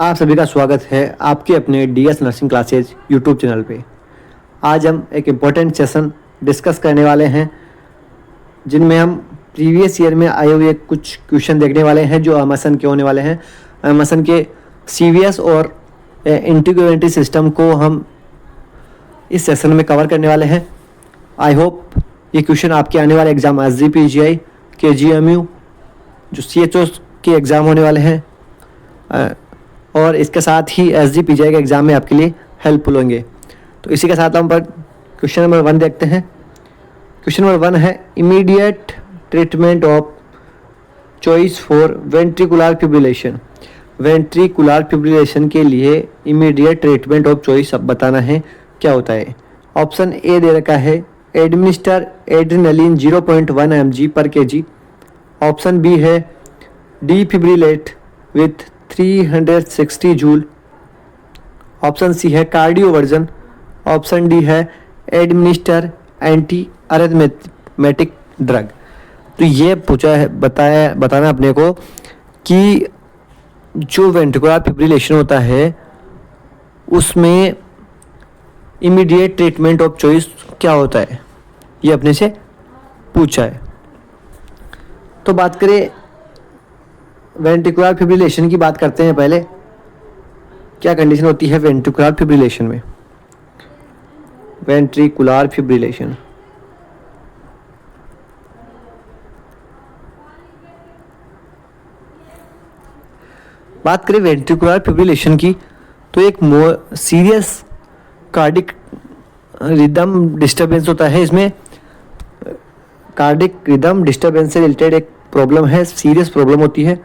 आप सभी का स्वागत है आपके अपने DS nursing classes YouTube channel पे। आज हम एक इम्पोर्टेंट सेशन डिस्कस करने वाले हैं जिनमें हम प्रीवियस ईयर में आए हुए कुछ क्वेश्चन देखने वाले हैं जो अमेसन के होने वाले हैं। अमेसन के सीवीएस और इंटीग्रेटेड सिस्टम को हम इस सेशन में कवर करने वाले हैं। आई होप ये क्वेश्चन आपके आने वाले एग्ज़ाम SGPGI KGMU जो CHO के एग्ज़ाम होने वाले हैं और इसके साथ ही SGPGI के एग्ज़ाम में आपके लिए हेल्पफुल होंगे। तो इसी के साथ हम पर क्वेश्चन नंबर 1 देखते हैं। क्वेश्चन नंबर 1 है immediate treatment of choice for ventricular fibrillation. Ventricular fibrillation के लिए इमीडिएट ट्रीटमेंट ऑफ चॉइस अब बताना है क्या होता है। ऑप्शन ए दे रखा है एडमिनिस्टर एड्रेनलिन 0.1 mg पर kg। ऑप्शन बी है defibrillate with 360 joule. Option C है कार्डियोवर्जन। ऑप्शन डी है एडमिनिस्टर एंटी अरिथमेटिक ड्रग। तो ये पूछा है बताना अपने को कि जो वेंट्रिकुलर फिब्रिलेशन होता है उसमें इमीडिएट ट्रीटमेंट ऑफ चॉइस क्या होता है, ये अपने से पूछा है। तो बात करें वेंट्रिकुलर फिब्रिलेशन की, बात करते हैं पहले क्या कंडीशन होती है वेंट्रिकुलर फिब्रिलेशन में। वेंट्रिकुलर फिब्रिलेशन बात करें वेंट्रिकुलर फिब्रिलेशन की तो एक सीरियस कार्डिक रिदम डिस्टर्बेंस होता है। इसमें कार्डिक रिदम डिस्टर्बेंस से रिलेटेड एक प्रॉब्लम है, सीरियस प्रॉब्लम होती है।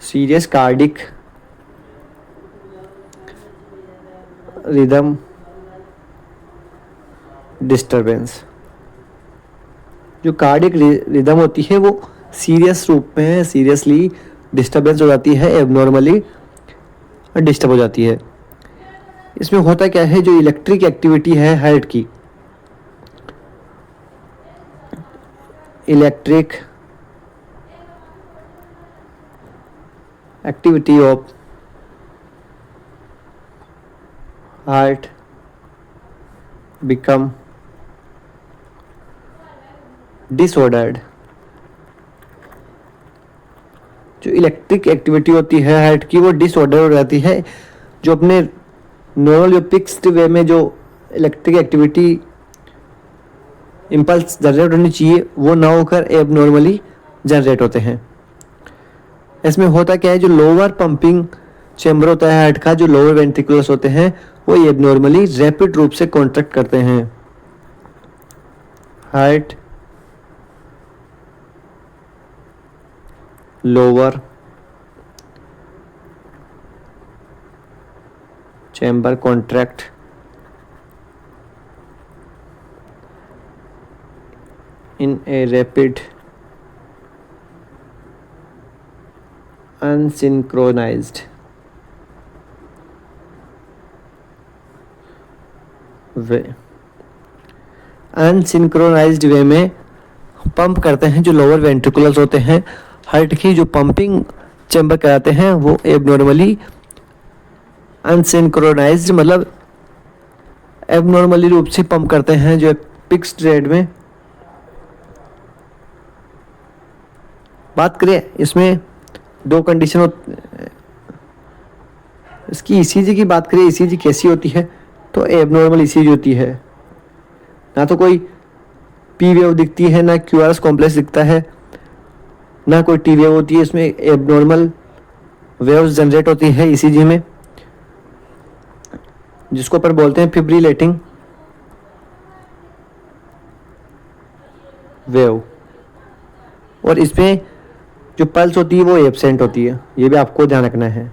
सीरियस कार्डिक रिदम डिस्टर्बेंस, जो कार्डिक रिदम होती है वो सीरियस रूप में सीरियसली डिस्टर्बेंस हो जाती है, एबनॉर्मली डिस्टर्ब हो जाती है। इसमें होता क्या है, जो इलेक्ट्रिक एक्टिविटी है हार्ट की, electric activity of heart become disordered. जो इलेक्ट्रिक एक्टिविटी होती है हार्ट की वो डिसऑर्डर हो जाती है। जो अपने नॉर्मल जो फिक्स्ड वे में जो इलेक्ट्रिक एक्टिविटी इम्पल्स जनरेट होनी चाहिए वो ना होकर एबनॉर्मली जनरेट होते हैं। इसमें होता क्या है, जो लोअर पंपिंग चैम्बर होता है हार्ट का, जो लोअर वेंट्रिकुलस होते हैं वो एबनॉर्मली रैपिड रूप से कॉन्ट्रैक्ट करते हैं। Heart lower chamber contract in a rapid unsynchronized वे अनसिंक्रोनाइज्ड वे में पंप करते हैं। जो लोअर वेंट्रिकुलर्स होते हैं हार्ट की, जो पंपिंग चैम्बर कराते हैं वो एबनॉर्मली अनसिंक्रोनाइज्ड मतलब एबनॉर्मली रूप से पंप करते हैं, जो एक फिक्स्ड रेट में। बात करें इसमें दो कंडीशन इसकी ECG की बात करें, ECG कैसी होती है तो एबनॉर्मल ECG होती है। ना तो कोई P वेव दिखती है, ना QRS कॉम्प्लेक्स दिखता है, ना कोई T वेव होती है। इसमें एबनॉर्मल वेव्स जनरेट होती है ECG में, जिसको पर बोलते हैं फिब्रिलेटिंग वेव। और इसमें जो पल्स होती है वो एब्सेंट होती है, ये भी आपको ध्यान रखना है,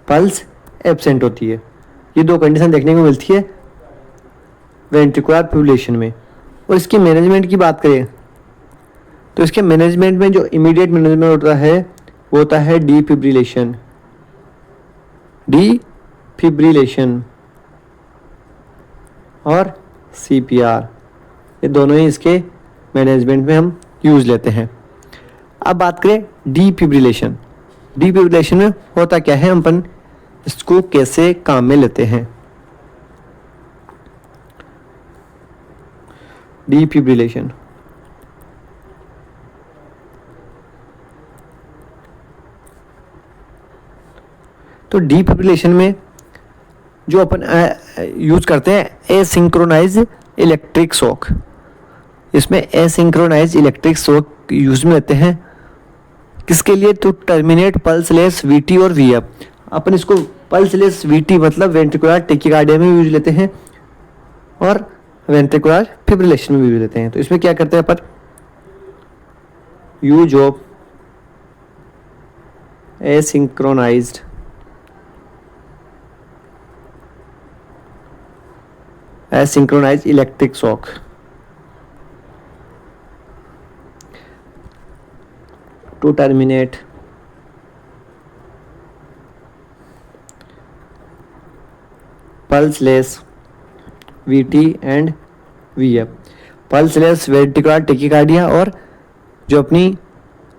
पल्स एब्सेंट होती है। ये दो कंडीशन देखने को मिलती है वेंट्रिकुलर फिब्रिलेशन में। और इसके मैनेजमेंट की बात करें तो इसके मैनेजमेंट में जो इमीडिएट मैनेजमेंट होता है वो होता है डिफिब्रिलेशन और CPR, ये दोनों ही इसके मैनेजमेंट में हम यूज़ लेते हैं। अब बात करें डीफिब्रिलेशन। डीफिब्रिलेशन में होता क्या है, हम अपन इसको कैसे काम में लेते हैं। डीफिब्रिलेशन तो डीफिब्रिलेशन में जो अपन यूज करते हैं एसिंक्रोनाइज इलेक्ट्रिक शॉक। इसमें एसिंक्रोनाइज इलेक्ट्रिक शॉक यूज में लेते हैं किसके लिए, तो टर्मिनेट पल्सलेस वीटी और वीएफ। अपन इसको पल्सलेस वीटी मतलब वेंट्रिकुलर टेकिकार्डिया में यूज लेते हैं और वेंट्रिकुलर फिब्रिलेशन में यूज लेते हैं। तो इसमें क्या करते हैं अपन, use of asynchronized asynchronized electric shock to terminate pulseless VT and VF। Pulseless ventricular tachycardia और जो अपनी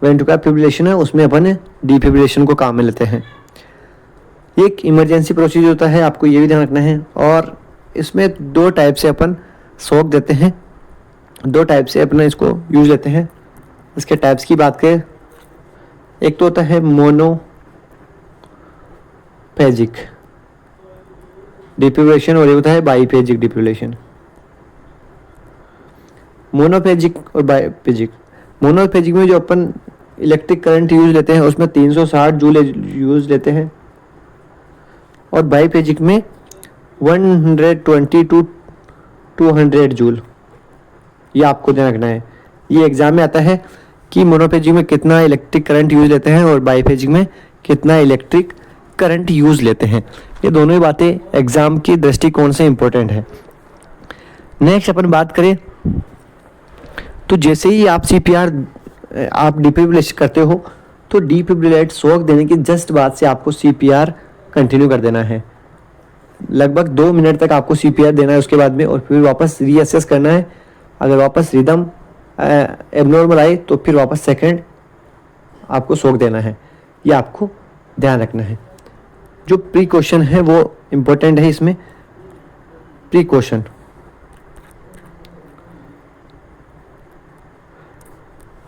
वेंट्रिकुलर फिब्रिलेशन है उसमें अपन डीफिब्रिलेशन को काम में लेते हैं। एक इमरजेंसी प्रोसीजर होता है, आपको ये भी ध्यान रखना है। और इसमें दो टाइप से अपन शॉक देते हैं, दो टाइप से अपन इसको यूज लेते हैं। इसके टाइप्स की बात करें, एक तो होता है मोनोफेजिक डिफिब्रिलेशन और एक होता है बाईफेजिक डिफिब्रिलेशन। मोनोफेजिक और बाईफेजिक, मोनोफेजिक में जो अपन इलेक्ट्रिक करंट यूज लेते हैं उसमें 360 जूल यूज लेते हैं और बाईफेजिक में 120 टू 200 जूल। ये आपको ध्यान रखना है, ये एग्जाम में आता है कि मोनोफेजिक में कितना इलेक्ट्रिक करंट यूज लेते हैं और बाईफेजिक में कितना इलेक्ट्रिक करंट यूज लेते हैं। ये दोनों ही बातें एग्जाम की दृष्टिकोण से इंपॉर्टेंट है। नेक्स्ट अपन बात करें तो जैसे ही आप सीपीआर आप डिफिब्रिलेट करते हो तो डिफिब्रिलेट शॉक देने की जस्ट बाद से आपको सीपीआर कंटिन्यू कर देना है। लगभग 2 मिनट तक आपको सीपीआर देना है उसके बाद में, और फिर वापस रीअसेस करना है। अगर वापस रिदम एबनॉर्मल आए तो फिर वापस सेकंड आपको शॉक देना है। ये आपको ध्यान रखना है। जो प्रिकॉशन है वो इम्पोर्टेंट है। इसमें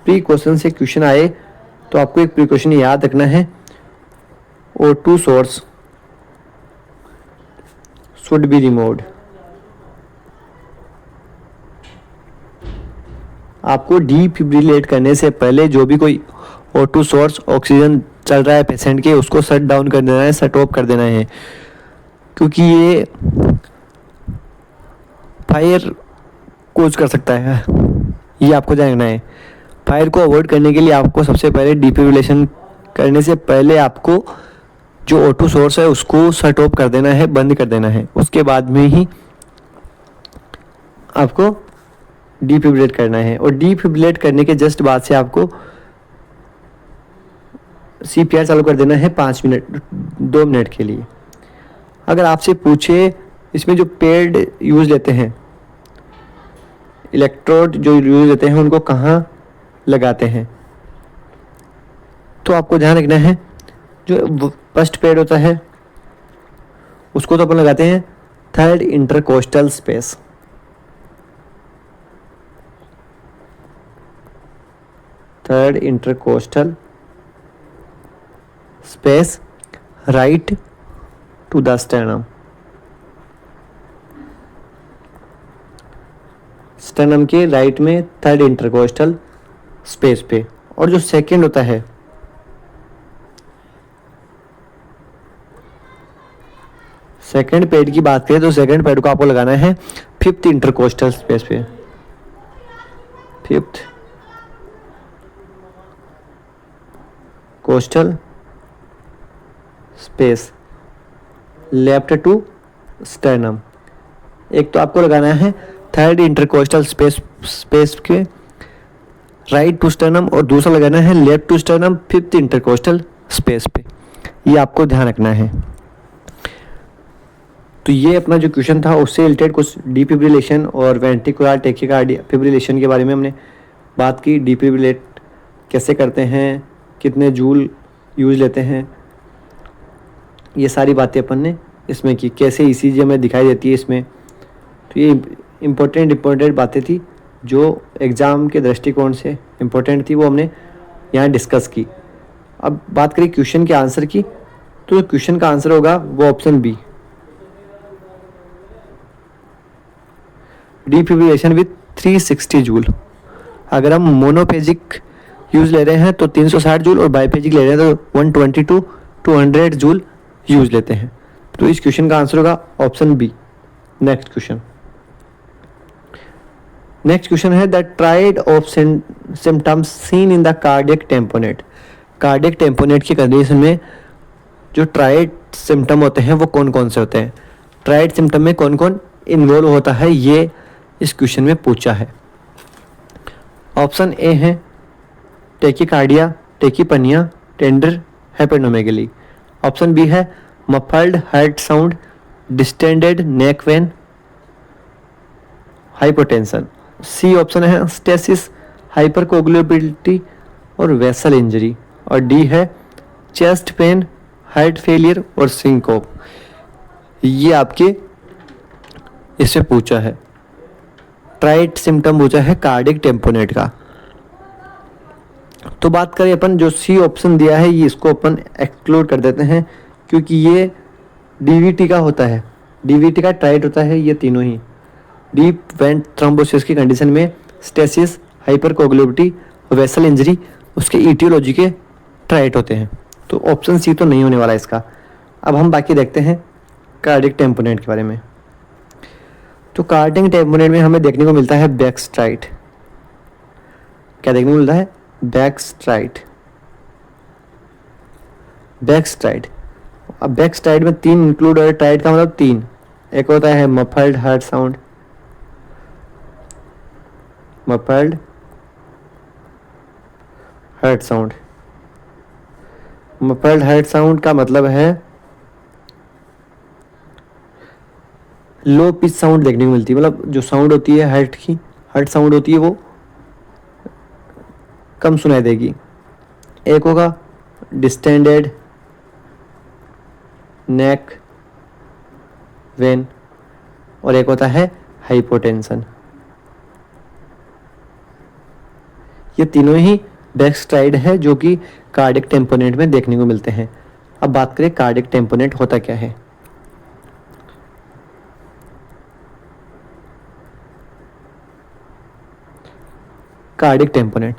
प्रिकॉशन से क्वेश्चन आए तो आपको एक प्रिकॉशन याद रखना है, O2 source should be removed. आपको डिफिब्रिलेट करने से पहले जो भी कोई O2 सोर्स ऑक्सीजन चल रहा है पेशेंट के उसको शट डाउन कर देना है, शट ऑफ कर देना है, क्योंकि ये फायर कोज कर सकता है। ये आपको जानना है। फायर को अवॉइड करने के लिए आपको सबसे पहले डिफिब्रिलेशन करने से पहले आपको जो O2 सोर्स है उसको शट ऑफ कर देना है, बंद कर देना है। उसके बाद में ही आपको डिफिब्रिलेट करना है। और डिफिब्रिलेट करने के जस्ट बाद से आपको सीपीआर चालू कर देना है 2 मिनट के लिए। अगर आपसे पूछे इसमें जो पेड यूज लेते हैं, इलेक्ट्रोड जो यूज लेते हैं उनको कहाँ लगाते हैं, तो आपको ध्यान रखना है जो फर्स्ट पेड होता है उसको तो अपन लगाते हैं third intercostal space. Third intercostal space right to the sternum. Sternum के राइट में थर्ड इंटरकोस्टल स्पेस पे। और जो सेकंड होता है सेकंड पेड की बात करें तो सेकंड पेड को आपको लगाना है फिफ्थ इंटरकोस्टल स्पेस पे। Fifth costal space left to sternum. एक तो आपको लगाना है थर्ड इंटरकोस्टल स्पेस के राइट टू स्टर्नम और दूसरा लगाना है left to sternum fifth intercostal space पे। ये आपको ध्यान रखना है। तो ये अपना जो क्वेश्चन था उससे रिलेटेड कुछ डिफिब्रिलेशन और वेंट्रिकुलर टेकिकार्डिया फिब्रिलेशन के बारे में हमने बात की डिफिब्रिलेट कैसे करते हैं, कितने जूल यूज लेते हैं, ये सारी बातें अपन ने इसमें की, कैसे ईसीजी हमें दिखाई देती है इसमें। तो ये इम्पोर्टेंट बातें थी जो एग्ज़ाम के दृष्टिकोण से इम्पोर्टेंट थी, वो हमने यहाँ डिस्कस की। अब बात करें क्वेश्चन के आंसर की, तो क्वेश्चन का आंसर होगा वो option B, defibrillation with 360 joule. अगर हम मोनोपेजिक यूज ले रहे हैं तो 360 जूल, और बाईपेजिक ले रहे हैं तो 120 to 200 जूल यूज लेते हैं। तो इस क्वेश्चन का आंसर होगा ऑप्शन बी। नेक्स्ट क्वेश्चन है the tried of symptoms seen in the cardiac tamponade. Cardiac tamponade की कंडीशन में जो ट्राइड सिम्टम होते हैं वो कौन कौन से होते हैं, ट्राइड सिम्टम में कौन कौन इन्वॉल्व होता है, ये इस क्वेश्चन में पूछा है। ऑप्शन ए है tachycardia, tachypnoea, tender hepatomegaly. Option B है muffled heart sound, distended neck vein, hypotension. C option है स्टेसिस, हाइपरकोगुलेबिलिटी और वेसल इंजरी। और डी है चेस्ट पेन, हार्ट फेलियर और सिंकोप। ये आपके इससे पूछा है, ट्राइड सिम्टम पूछा है कार्डिक टेम्पोनेट का। तो बात करें अपन जो सी ऑप्शन दिया है, ये इसको अपन एक्सक्लूड कर देते हैं, क्योंकि ये डीवीटी का होता है, डीवीटी का ट्राइड होता है ये तीनों ही। डीप वेंट थ्रोम्बोसिस की कंडीशन में स्टेसिस, हाइपरकोगुलेबिलिटी, वेसल इंजरी उसके ईटियोलॉजी के ट्राइड होते हैं। तो ऑप्शन सी तो नहीं होने वाला इसका। अब हम बाकी देखते हैं कार्डिक टेम्पोनेट के बारे में। तो कार्डिक टेम्पोनेट में हमें देखने को मिलता है बैक स्ट्राइड। क्या देखने को मिलता है? Back STRIDE. बैक स्ट्राइड, अब बैक स्ट्राइड में 3 इंक्लूड है, ट्राइड का मतलब 3। एक होता है muffled heart sound, muffled heart sound. Muffled heart sound का मतलब है लो पिच साउंड देखने को मिलती है, मतलब जो साउंड होती है हार्ट की, हार्ट साउंड होती है वो कम सुनाई देगी। एक होगा डिस्टेंडेड नेक वेन, और एक होता है हाइपोटेंशन। ये तीनों ही बैक स्ट्राइड है जो कि कार्डिक टेम्पोनेट में देखने को मिलते हैं। अब बात करें कार्डिक टेम्पोनेट होता क्या है। कार्डिक टेम्पोनेट,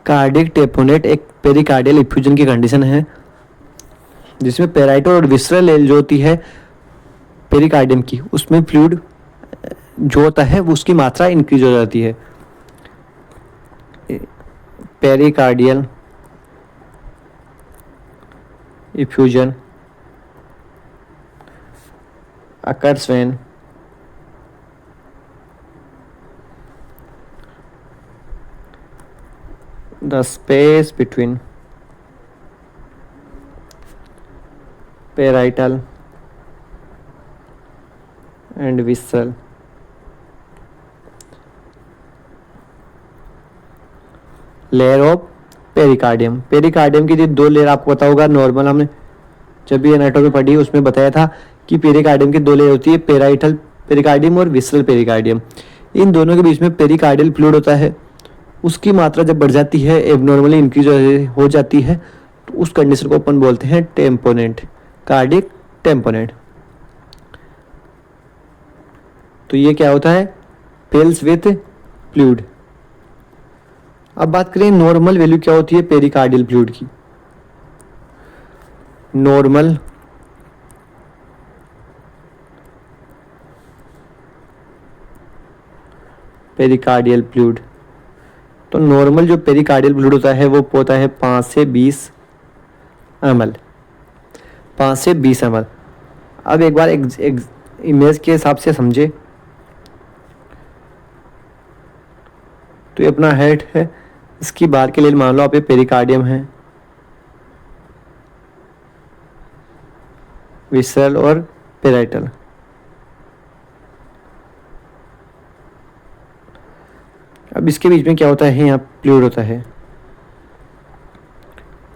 कार्डिक टेम्पोनेट एक पेरिकार्डियल इफ्यूजन की कंडीशन है जिसमें पेराइटल और विसरल जो होती है पेरिकार्डियम की, उसमें फ्लूइड जो होता है वो उसकी मात्रा इंक्रीज हो जाती है। Pericardial effusion occurs when the space between parietal and visceral layer of pericardium. Pericardium की जो 2 लेयर आपको पता होगा, नॉर्मल हमने जब भी एनाटॉमी पढ़ी उसमें बताया था कि पेरिकार्डियम की 2 लेयर होती है, पेराइटल पेरिकार्डियम और विसरल पेरिकार्डियम। इन दोनों के बीच में पेरिकार्डियल फ्लूइड होता है, उसकी मात्रा जब बढ़ जाती है, एबनॉर्मली इंक्रीज हो जाती है, तो उस कंडीशन को अपन बोलते हैं टेम्पोनेट, कार्डिक टेम्पोनेट। तो ये क्या होता है? पेल्स विथ फ्लूइड। अब बात करें नॉर्मल वैल्यू क्या होती है पेरिकार्डियल फ्लूइड की। नॉर्मल पेरिकार्डियल फ्लूइड, तो नॉर्मल जो पेरिकार्डियल फ्लूइड होता है वो होता है 5 से 20 ml, 5 से 20 ml। अब एक बार इमेज के हिसाब से समझे, तो ये अपना हेड है, इसकी बाहर के लिए मान लो आप ये पेरिकार्डियम है, विसरल और पेराइटल। अब इसके बीच में क्या होता है, यहाँ फ्लूइड होता है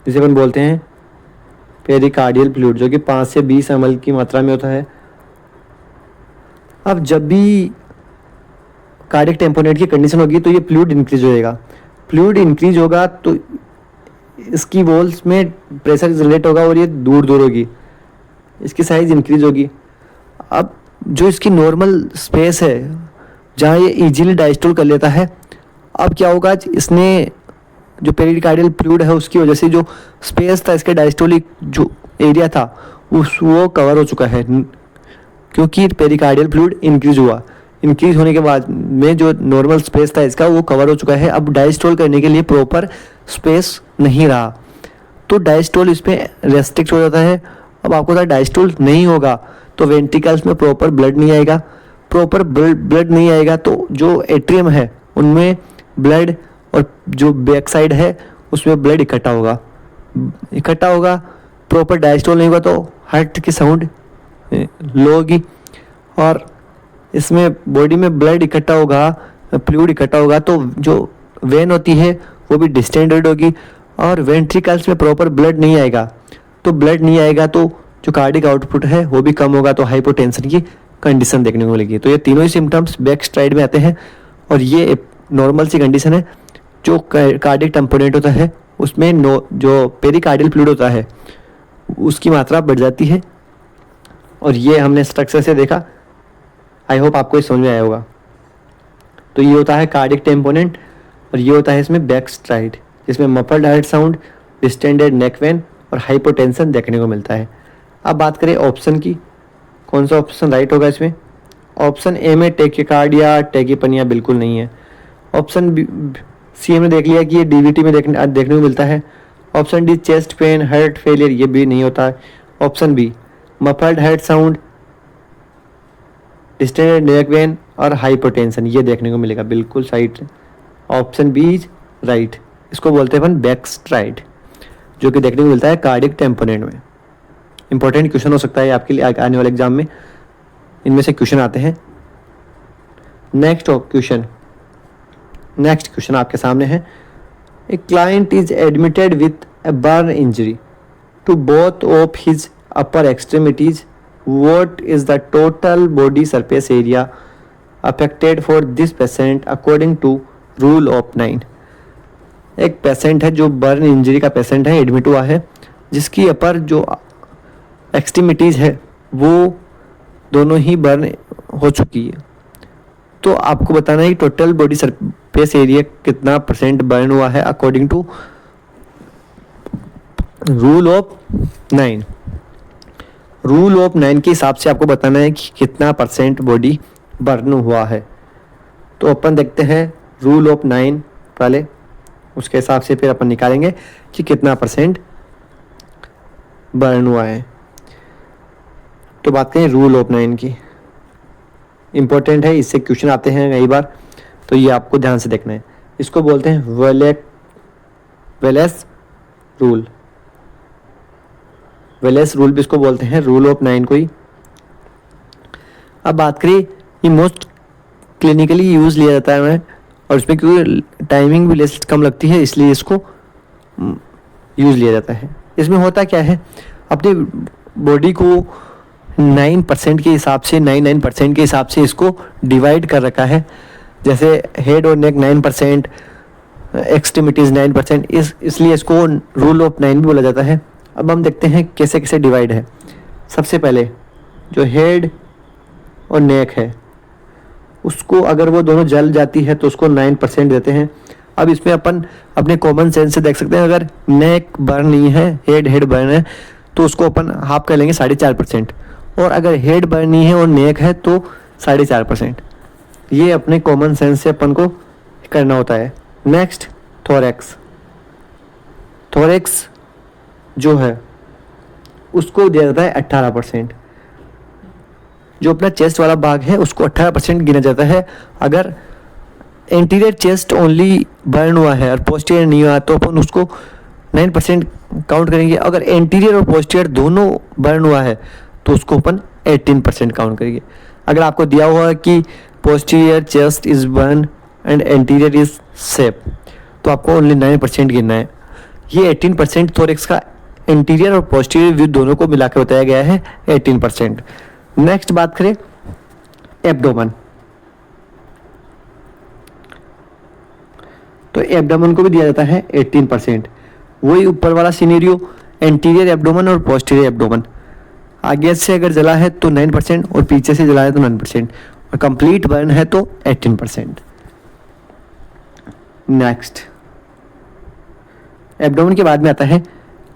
जिसे अपन बोलते हैं पेरिकार्डियल फ्लूइड, जो कि 5 से 20 ml की मात्रा में होता है। अब जब भी कार्डियक टेम्पोनेट की कंडीशन होगी तो ये फ्लूइड इंक्रीज होएगा। फ्लूइड इंक्रीज होगा तो इसकी वॉल्स में प्रेशर जनरेट होगा और ये दूर दूर होगी, इसकी साइज इंक्रीज होगी। अब जो इसकी नॉर्मल स्पेस है जहाँ ये इजीली डायस्टोल कर लेता है, अब क्या होगा, इसने जो पेरिकार्डियल फ्लूइड है उसकी वजह से जो स्पेस था इसके डायस्टोलिक जो एरिया था वो कवर हो चुका है, क्योंकि पेरिकार्डियल फ्लूइड इंक्रीज हुआ। इंक्रीज होने के बाद में जो नॉर्मल स्पेस था इसका वो कवर हो चुका है। अब डायस्टोल करने के लिए प्रॉपर स्पेस नहीं रहा, तो डायस्टोल इसमें रेस्ट्रिक्ट हो जाता है। अब आपको पता है डायस्टोल नहीं होगा तो वेंट्रिकल्स में प्रॉपर ब्लड नहीं आएगा, प्रॉपर ब्लड नहीं आएगा तो जो एट्रियम है उनमें ब्लड और जो बैक साइड है उसमें ब्लड इकट्ठा होगा। प्रॉपर डायस्टोल नहीं होगा तो हार्ट की साउंड लो होगी और इसमें बॉडी में ब्लड इकट्ठा होगा, फ्लूइड इकट्ठा होगा तो जो वेन होती है वो भी डिस्टेंडेड होगी और वेंट्रिकल्स में प्रॉपर ब्लड नहीं आएगा। तो ब्लड नहीं आएगा तो जो कार्डिक आउटपुट है वो भी कम होगा, तो हाइपोटेंशन की कंडीशन देखने को मिलेगी। तो ये तीनों ही सिम्टम्स बैक स्ट्राइड में आते हैं और ये नॉर्मल सी कंडीशन है। जो कार्डिक टेम्पोनेट होता है उसमें जो पेरिकार्डियल फ्लूइड होता है उसकी मात्रा बढ़ जाती है और ये हमने स्ट्रक्चर से देखा। आई होप आपको ये समझ में आया होगा। तो ये होता है कार्डिक टेम्पोनेंट और ये होता है इसमें बैक स्ट्राइड, जिसमें muffled heart sound, distended neck vein और हाइपोटेंशन देखने को मिलता है। अब बात करें ऑप्शन की, कौन सा ऑप्शन राइट होगा इसमें। ऑप्शन ए में टेकिकार्डिया, टेकिपनिया बिल्कुल नहीं है। ऑप्शन सी हमने देख लिया कि ये डीवीटी में देखने को मिलता है। Option D chest pain, heart failure, ये भी नहीं होता है। Option B muffled heart sound, distended neck vein और हाइपोटेंशन, ये देखने को मिलेगा। बिल्कुल सही, ऑप्शन बी इज राइट। इसको बोलते हैं अपन बैक स्ट्राइड, जो कि देखने को मिलता है कार्डिक टेम्पोनेंट में। इंपॉर्टेंट क्वेश्चन हो सकता है आपके लिए आने वाले एग्जाम में, इनमें से क्वेश्चन आते हैं। नेक्स्ट क्वेश्चन आपके सामने है। A client is admitted with a burn injury to both of his upper extremities, what is the total body surface area affected for this patient according to rule of 9। एक patient है जो burn injury का patient है, admit हुआ है, जिसकी अपर जो extremities है वो दोनों ही बर्न हो चुकी है। तो आपको बताना है कि टोटल बॉडी सरफेस एरिया कितना % बर्न हुआ है according to rule of 9। Rule of 9 के हिसाब से आपको बताना है कि कितना % बॉडी बर्न हुआ है। तो अपन देखते हैं रूल ऑफ 9 पहले, उसके हिसाब से फिर अपन निकालेंगे कि कितना % बर्न हुआ है। तो बात करें रूल ऑफ 9 की, इम्पोर्टेंट है, इससे क्वेश्चन आते हैं कई बार, तो ये आपको ध्यान से देखना है। इसको बोलते हैं वेलेस रूल। वेलेस रूल भी इसको बोलते हैं, रूल ऑफ 9 को ही। अब बात करें, ये मोस्ट क्लिनिकली यूज़ लिया जाता है और इसमें क्योंकि टाइमिंग भी लेस कम लगती है इसलिए इसको यूज़ लिया जाता है। इसमें होता क्या है, अपनी बॉडी को 9% के हिसाब से 99% के हिसाब से इसको डिवाइड कर रखा है। जैसे हेड और नेक 9%, एक्सट्रीमिटीज़ 9%, इसलिए इसको रूल ऑफ 9 भी बोला जाता है। अब हम देखते हैं कैसे कैसे डिवाइड है। सबसे पहले जो हेड और नेक है उसको अगर वो दोनों जल जाती है तो उसको 9% देते हैं। अब इसमें अपन अपने कॉमन सेंस से देख सकते हैं, अगर नेक बर्न नहीं है, हेड बर्न है, तो उसको अपन हाफ कर लेंगे 4.5%, और अगर हेड बर्न नहीं है और नेक है तो 4.5%। ये अपने कॉमन सेंस से अपन को करना होता है। नेक्स्ट थोरेक्स जो है उसको दिया जाता है 18%। जो अपना चेस्ट वाला भाग है उसको 18% गिना जाता है। अगर एंटीरियर चेस्ट ओनली बर्न हुआ है और पोस्टीरियर नहीं हुआ तो अपन उसको 9% काउंट करेंगे। अगर एंटीरियर और पोस्टीरियर दोनों बर्न हुआ है तो उसको अपन 18% काउंट करेंगे। अगर आपको दिया हुआ है कि posterior chest is burn and anterior is safe, तो आपको ओनली 9% गिनना है। ये 18% थोरेक्स का इंटीरियर और पोस्टीरियर व्यू दोनों को मिलाकर बताया गया है 18%। नेक्स्ट बात करें एब्डोमेन, तो एब्डोमेन को भी दिया जाता है 18%। वही ऊपर वाला सिनेरियो, एंटीरियर एब्डोमेन और पोस्टीरियर एब्डोमेन, आगे से अगर जला है तो 9% और पीछे से जला है तो 9% और कंप्लीट बर्न है तो 18%। नेक्स्ट एब्डोमेन के बाद में आता है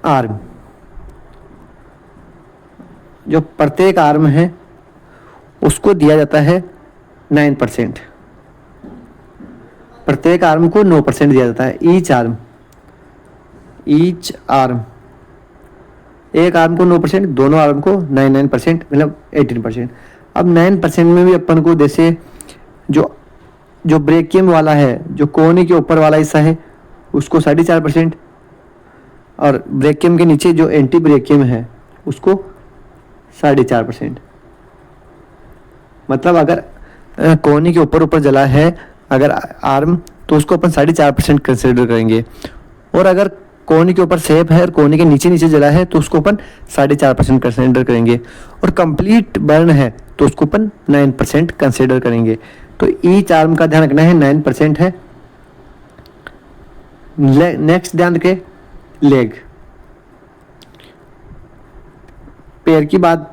आर्म। जो प्रत्येक आर्म है उसको दिया जाता है 9%, प्रत्येक आर्म को 9% दिया जाता है। ईच आर्म एक आर्म को 9%, दोनों आर्म को 9% मतलब 18%। अब 9% में भी अपन को जैसे जो ब्रेकियम वाला है, जो कोहनी के ऊपर वाला हिस्सा है उसको 4.5%, और ब्रेकियम के नीचे जो एंटी ब्रेकियम है उसको 4.5%। मतलब अगर कोहनी के ऊपर जला है अगर आर्म, तो उसको अपन 4.5% कंसिडर करेंगे, और अगर कोहनी के ऊपर सेफ है और कोहनी के नीचे जला है तो उसको अपन 4.5% कंसिडर करेंगे, और कंप्लीट बर्न है तो उसको अपन 9% कंसिडर करेंगे। तो ईच आर्म का ध्यान रखना है 9% है। नेक्स्ट ध्यान रखें लेग, पैर की बात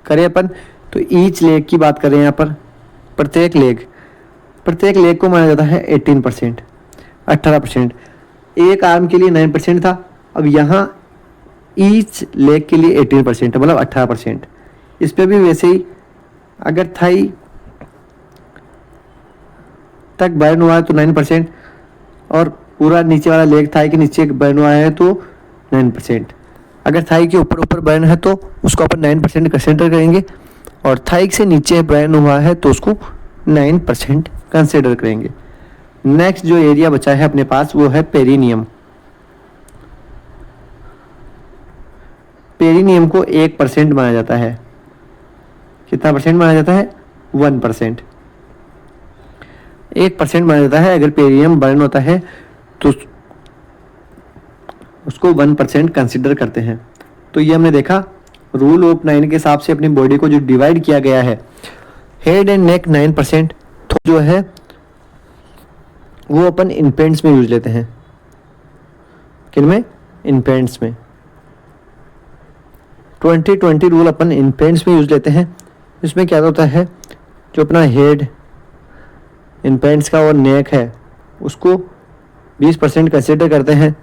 करें अपन तो ईच लेग की बात करें यहाँ पर, प्रत्येक लेग को माना जाता है 18%। एक आर्म के लिए 9% था, अब यहाँ ईच लेग के लिए 18% है, मतलब 18%। इस पे भी वैसे ही अगर थाई तक बर्न हुआ है तो 9%, और पूरा नीचे वाला लेग थाई के नीचे बर्न हुआ है तो 9%। अगर थाई के ऊपर बर्न है तो उसको अपन 9% कंसिडर करेंगे, और थाई से नीचे बर्न हुआ है तो उसको 9% कंसिडर करेंगे। नेक्स्ट जो एरिया बचा है अपने पास वो है पेरिनियम। पेरिनियम को 1% माना जाता है। कितना परसेंट माना जाता है? 1%। 1% माना जाता है अगर पेरिनियम बर्न होता है तो उसको 1% कंसिडर करते हैं। तो ये हमने देखा रूल ऑफ 9 के हिसाब से अपनी बॉडी को जो डिवाइड किया गया है, हेड एंड नेक 9% तो जो है वो अपन इन्फेंट्स में यूज लेते हैं। किन में? इन्फेंट्स में। 20-20 रूल अपन इन्फेंट्स में यूज लेते हैं। इसमें क्या होता है, जो अपना हेड इन्फेंट्स का और नेक है उसको 20% कंसिडर करते हैं,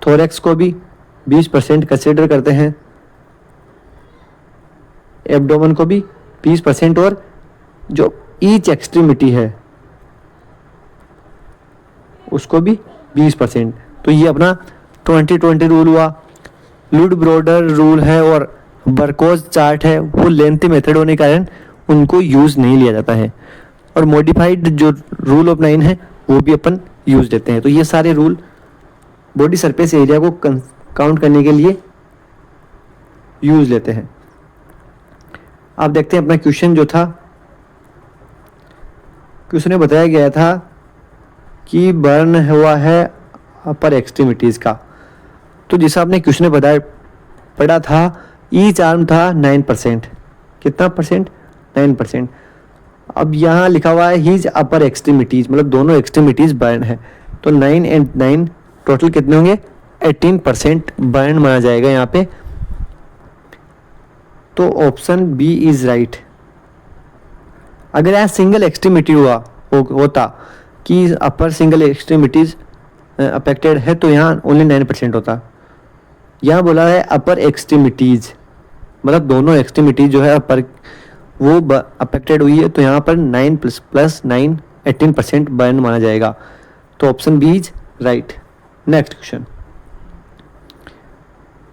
थोरेक्स को भी 20% कंसिडर करते हैं, एब्डोमेन को भी 20%, और जो ईच एक्सट्रीमिटी है उसको भी 20%। तो ये अपना 20-20 रूल हुआ। लुड ब्रोडर रूल है और बर्कोज चार्ट है, वो लेंथी मेथड होने के कारण उनको यूज नहीं लिया जाता है, और मॉडिफाइड जो रूल ऑफ 9 है वो भी अपन यूज लेते हैं। तो ये सारे रूल बॉडी सरफेस एरिया को काउंट करने के लिए यूज लेते हैं। आप देखते हैं अपना क्वेश्चन जो था, क्वेश्चन में बताया गया था कि बर्न हुआ है अपर एक्सट्रीमिटीज़ का। तो जैसा आपने क्वेश्चन में बताया पढ़ा था, ईच आर्म था 9%। कितना परसेंट? 9%। अब यहाँ लिखा हुआ है हीज अपर एक्सट्रीमिटीज़, मतलब दोनों एक्सट्रीमिटीज़ बर्न है, तो 9 and 9 टोटल कितने होंगे? 18% बर्न माना जाएगा यहाँ पे। तो ऑप्शन बी इज राइट। अगर यहाँ सिंगल एक्सट्रीमिटी होता कि अपर सिंगल एक्सट्रीमिटीज अफेक्टेड है तो यहाँ ओनली 9% होता। यहाँ बोला है अपर एक्सट्रीमिटीज, मतलब दोनों एक्सट्रीमिटीज जो है अपर वो अफेक्टेड हुई है, तो यहाँ पर 9 + 9 18% बर्न माना जाएगा। तो option B is right. Next question,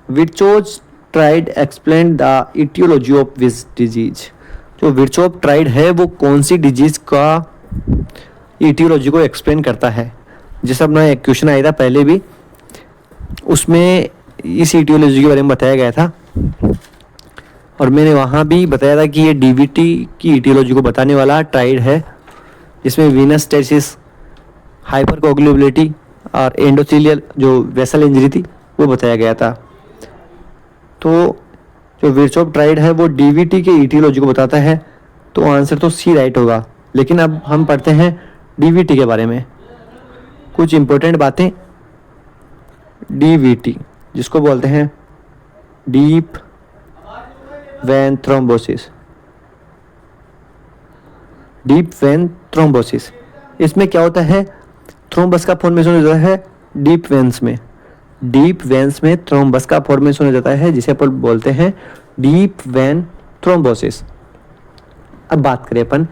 Virchow's triad explain the etiology of which disease. जो विर्चोव ट्राइड है वो कौन सी डिजीज का इटियोलॉजी को एक्सप्लेन करता है? जैसा अपना एक क्वेश्चन आया था पहले भी, उसमें इस इटियोलॉजी के बारे में बताया गया था, और मैंने वहाँ भी बताया था कि ये डीवीटी की इटियोलॉजी को बताने वाला ट्राइड है। जिसमें वीनस स्टेसिस, हाइपरकोगुलेबिलिटी और एंडोथेलियल जो वेसल इंजरी थी वो बताया गया था। तो जो विर्चोप ट्राइड है वो डीवीटी के ईटियोलॉजी को बताता है, तो आंसर तो सी राइट होगा। लेकिन अब हम पढ़ते हैं डीवीटी के बारे में कुछ इंपॉर्टेंट बातें। डीवीटी जिसको बोलते हैं deep vein thrombosis, deep vein thrombosis, इसमें क्या होता है, थ्रोम्बस का फॉर्मेशन हो जाता है डीप वेन्स में, डीप वेन्स में थ्रोम्बस का फॉर्मेशन हो जाता है जिसे अपन बोलते हैं डीप वेन थ्रोम्बोसिस। अब बात करें अपन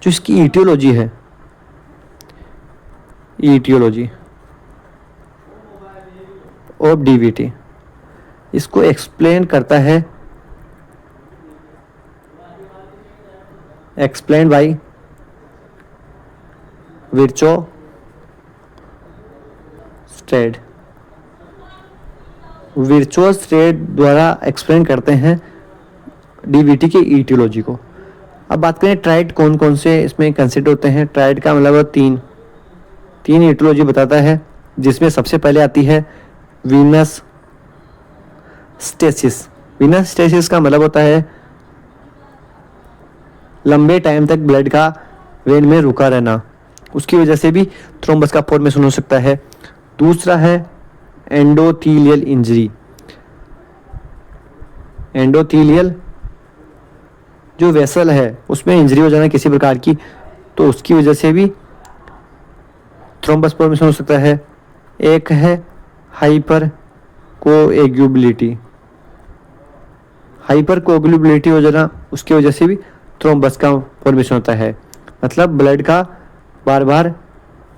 जो इसकी ईटियोलॉजी है, ईटियोलॉजी ऑफ डीवीटी, इसको एक्सप्लेन करता है, explain by Virchow strayed, Virchow strayed द्वारा एक्सप्लेन करते हैं डीवीटी के ईटियोलॉजी को। अब बात करें ट्राइड कौन कौन से इसमें कंसिडर होते हैं। ट्राइड का मतलब तीन ईटियोलॉजी बताता है, जिसमें सबसे पहले आती है वीनस स्टेसिस। वीनस स्टेसिस का मतलब होता है लंबे टाइम तक ब्लड का वेन में रुका रहना, उसकी वजह से भी थ्रोम्बस का फॉर्मेशन हो सकता है। दूसरा है एंडोथीलियल इंजरी, एंडोथीलियल जो वेसल है उसमें इंजरी हो जाना किसी प्रकार की, तो उसकी वजह से भी थ्रोम्बस फॉर्मेशन हो सकता है। एक है हाइपर कोएगुलेबिलिटी, हाइपर कोएगुलेबिलिटी हो जाना, उसकी वजह से भी थ्रोम्बस का फॉर्मेशन होता है, मतलब ब्लड का बार बार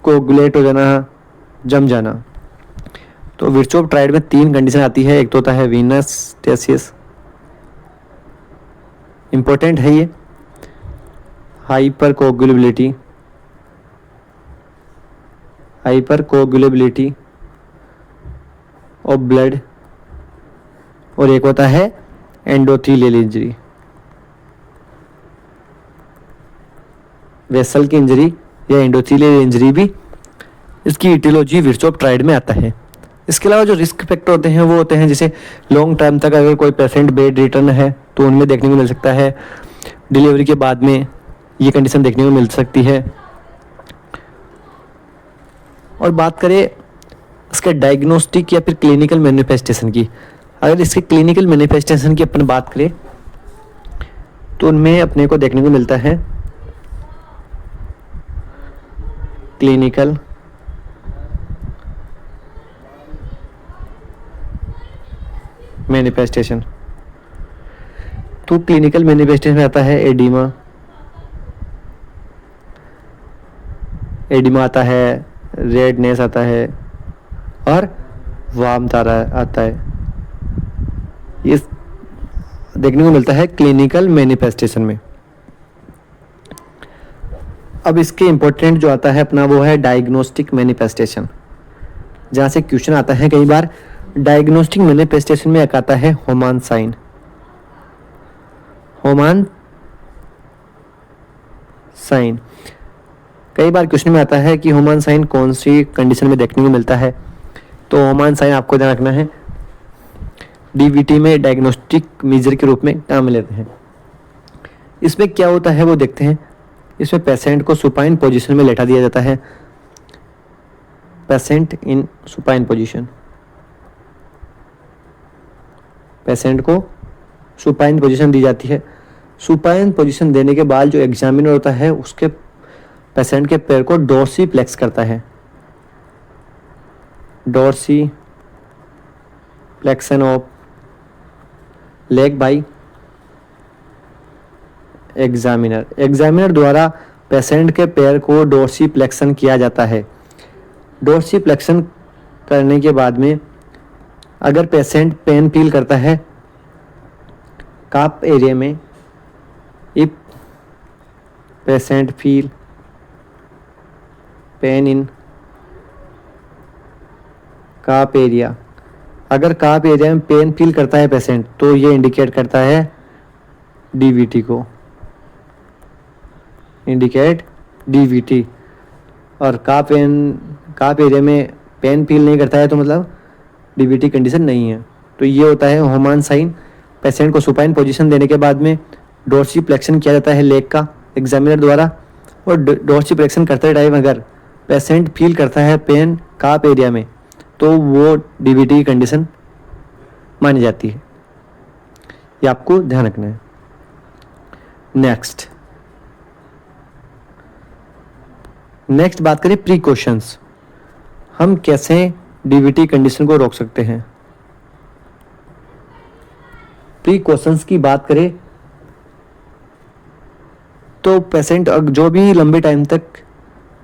कोगुलेट हो जाना, जम जाना। तो विर्चोप ट्राइड में 3 कंडीशन आती है। एक तो होता है वीनस स्टेसिस, इंपॉर्टेंट है ये, हाइपर कोगुलेबिलिटी, हाइपर कोगुलेबिलिटी ऑफ ब्लड, और एक होता है एंडोथीलियल इंजरी, वेसल की इंजरी या एंडोथीलियल इंजरी भी इसकी ईटियोलॉजी विर्चोप ट्राइड में आता है। इसके अलावा जो रिस्क फैक्टर होते हैं वो होते हैं जैसे लॉन्ग टाइम तक अगर कोई पेशेंट बेड रिटर्न है तो उनमें देखने को मिल सकता है, डिलीवरी के बाद में ये कंडीशन देखने को मिल सकती है। और बात करें इसके डायग्नोस्टिक या फिर क्लिनिकल मैनिफेस्टेशन की, अगर इसके क्लिनिकल मैनिफेस्टेशन की अपन बात करें तो उनमें अपने को देखने को मिलता है क्लिनिकल मैनिफेस्टेशन। तो क्लिनिकल मैनिफेस्टेशन में आता है एडिमा, एडिमा आता है, रेडनेस आता है और वार्म तारा आता है, ये देखने को मिलता है क्लिनिकल मैनिफेस्टेशन में। अब इसके इम्पोर्टेंट जो आता है अपना वो है डायग्नोस्टिक मैनिफेस्टेशन, जहाँ से क्वेश्चन आता है कई बार। डायग्नोस्टिक मैनिफेस्टेशन में एक आता है होमान साइन, होमान साइन कई बार क्वेश्चन में आता है कि होमान साइन कौन सी कंडीशन में देखने को मिलता है। तो होमान साइन आपको ध्यान रखना है, डीवीटी में डायग्नोस्टिक मेजर के रूप में काम लेते हैं। इसमें क्या होता है वो देखते हैं। इसमें पेशेंट को सुपाइन पोजीशन में लेटा दिया जाता है, patient in supine position, patient को सुपाइन पोजीशन दी जाती है। सुपाइन पोजीशन देने के बाद जो एग्जामिनर होता है उसके पेशेंट के पैर को डोर्सी फ्लेक्स करता है, dorsiflexion of leg by examiner, examiner द्वारा पेशेंट के पैर को डोर्सी फ्लेक्शन किया जाता है। डोर्सी फ्लेक्शन करने के बाद में अगर पेशेंट पेन फील करता है काफ एरिया में, if patient feel pain in calf area, अगर काफ एरिया में पेन फील करता है पेशेंट तो ये इंडिकेट करता है डीवीटी को, इंडिकेट DVT। और काफ एरिया में पेन फील नहीं करता है तो मतलब DVT कंडीशन नहीं है। तो ये होता है होमान साइन। पेशेंट को सुपाइन पोजीशन देने के बाद में डोर्सिफ्लेक्शन किया जाता है लेग का एग्जामिनर द्वारा, और डोर्सिफ्लेक्शन करते टाइम अगर पेशेंट फील करता है पेन काफ एरिया में तो वो DVT की कंडीशन मानी जाती है। ये आपको ध्यान रखना है। नेक्स्ट बात करें प्रिकॉशंस। हम कैसे DVT कंडीशन को रोक सकते हैं। प्रिकॉशंस की बात करें तो पेशेंट जो भी लंबे टाइम तक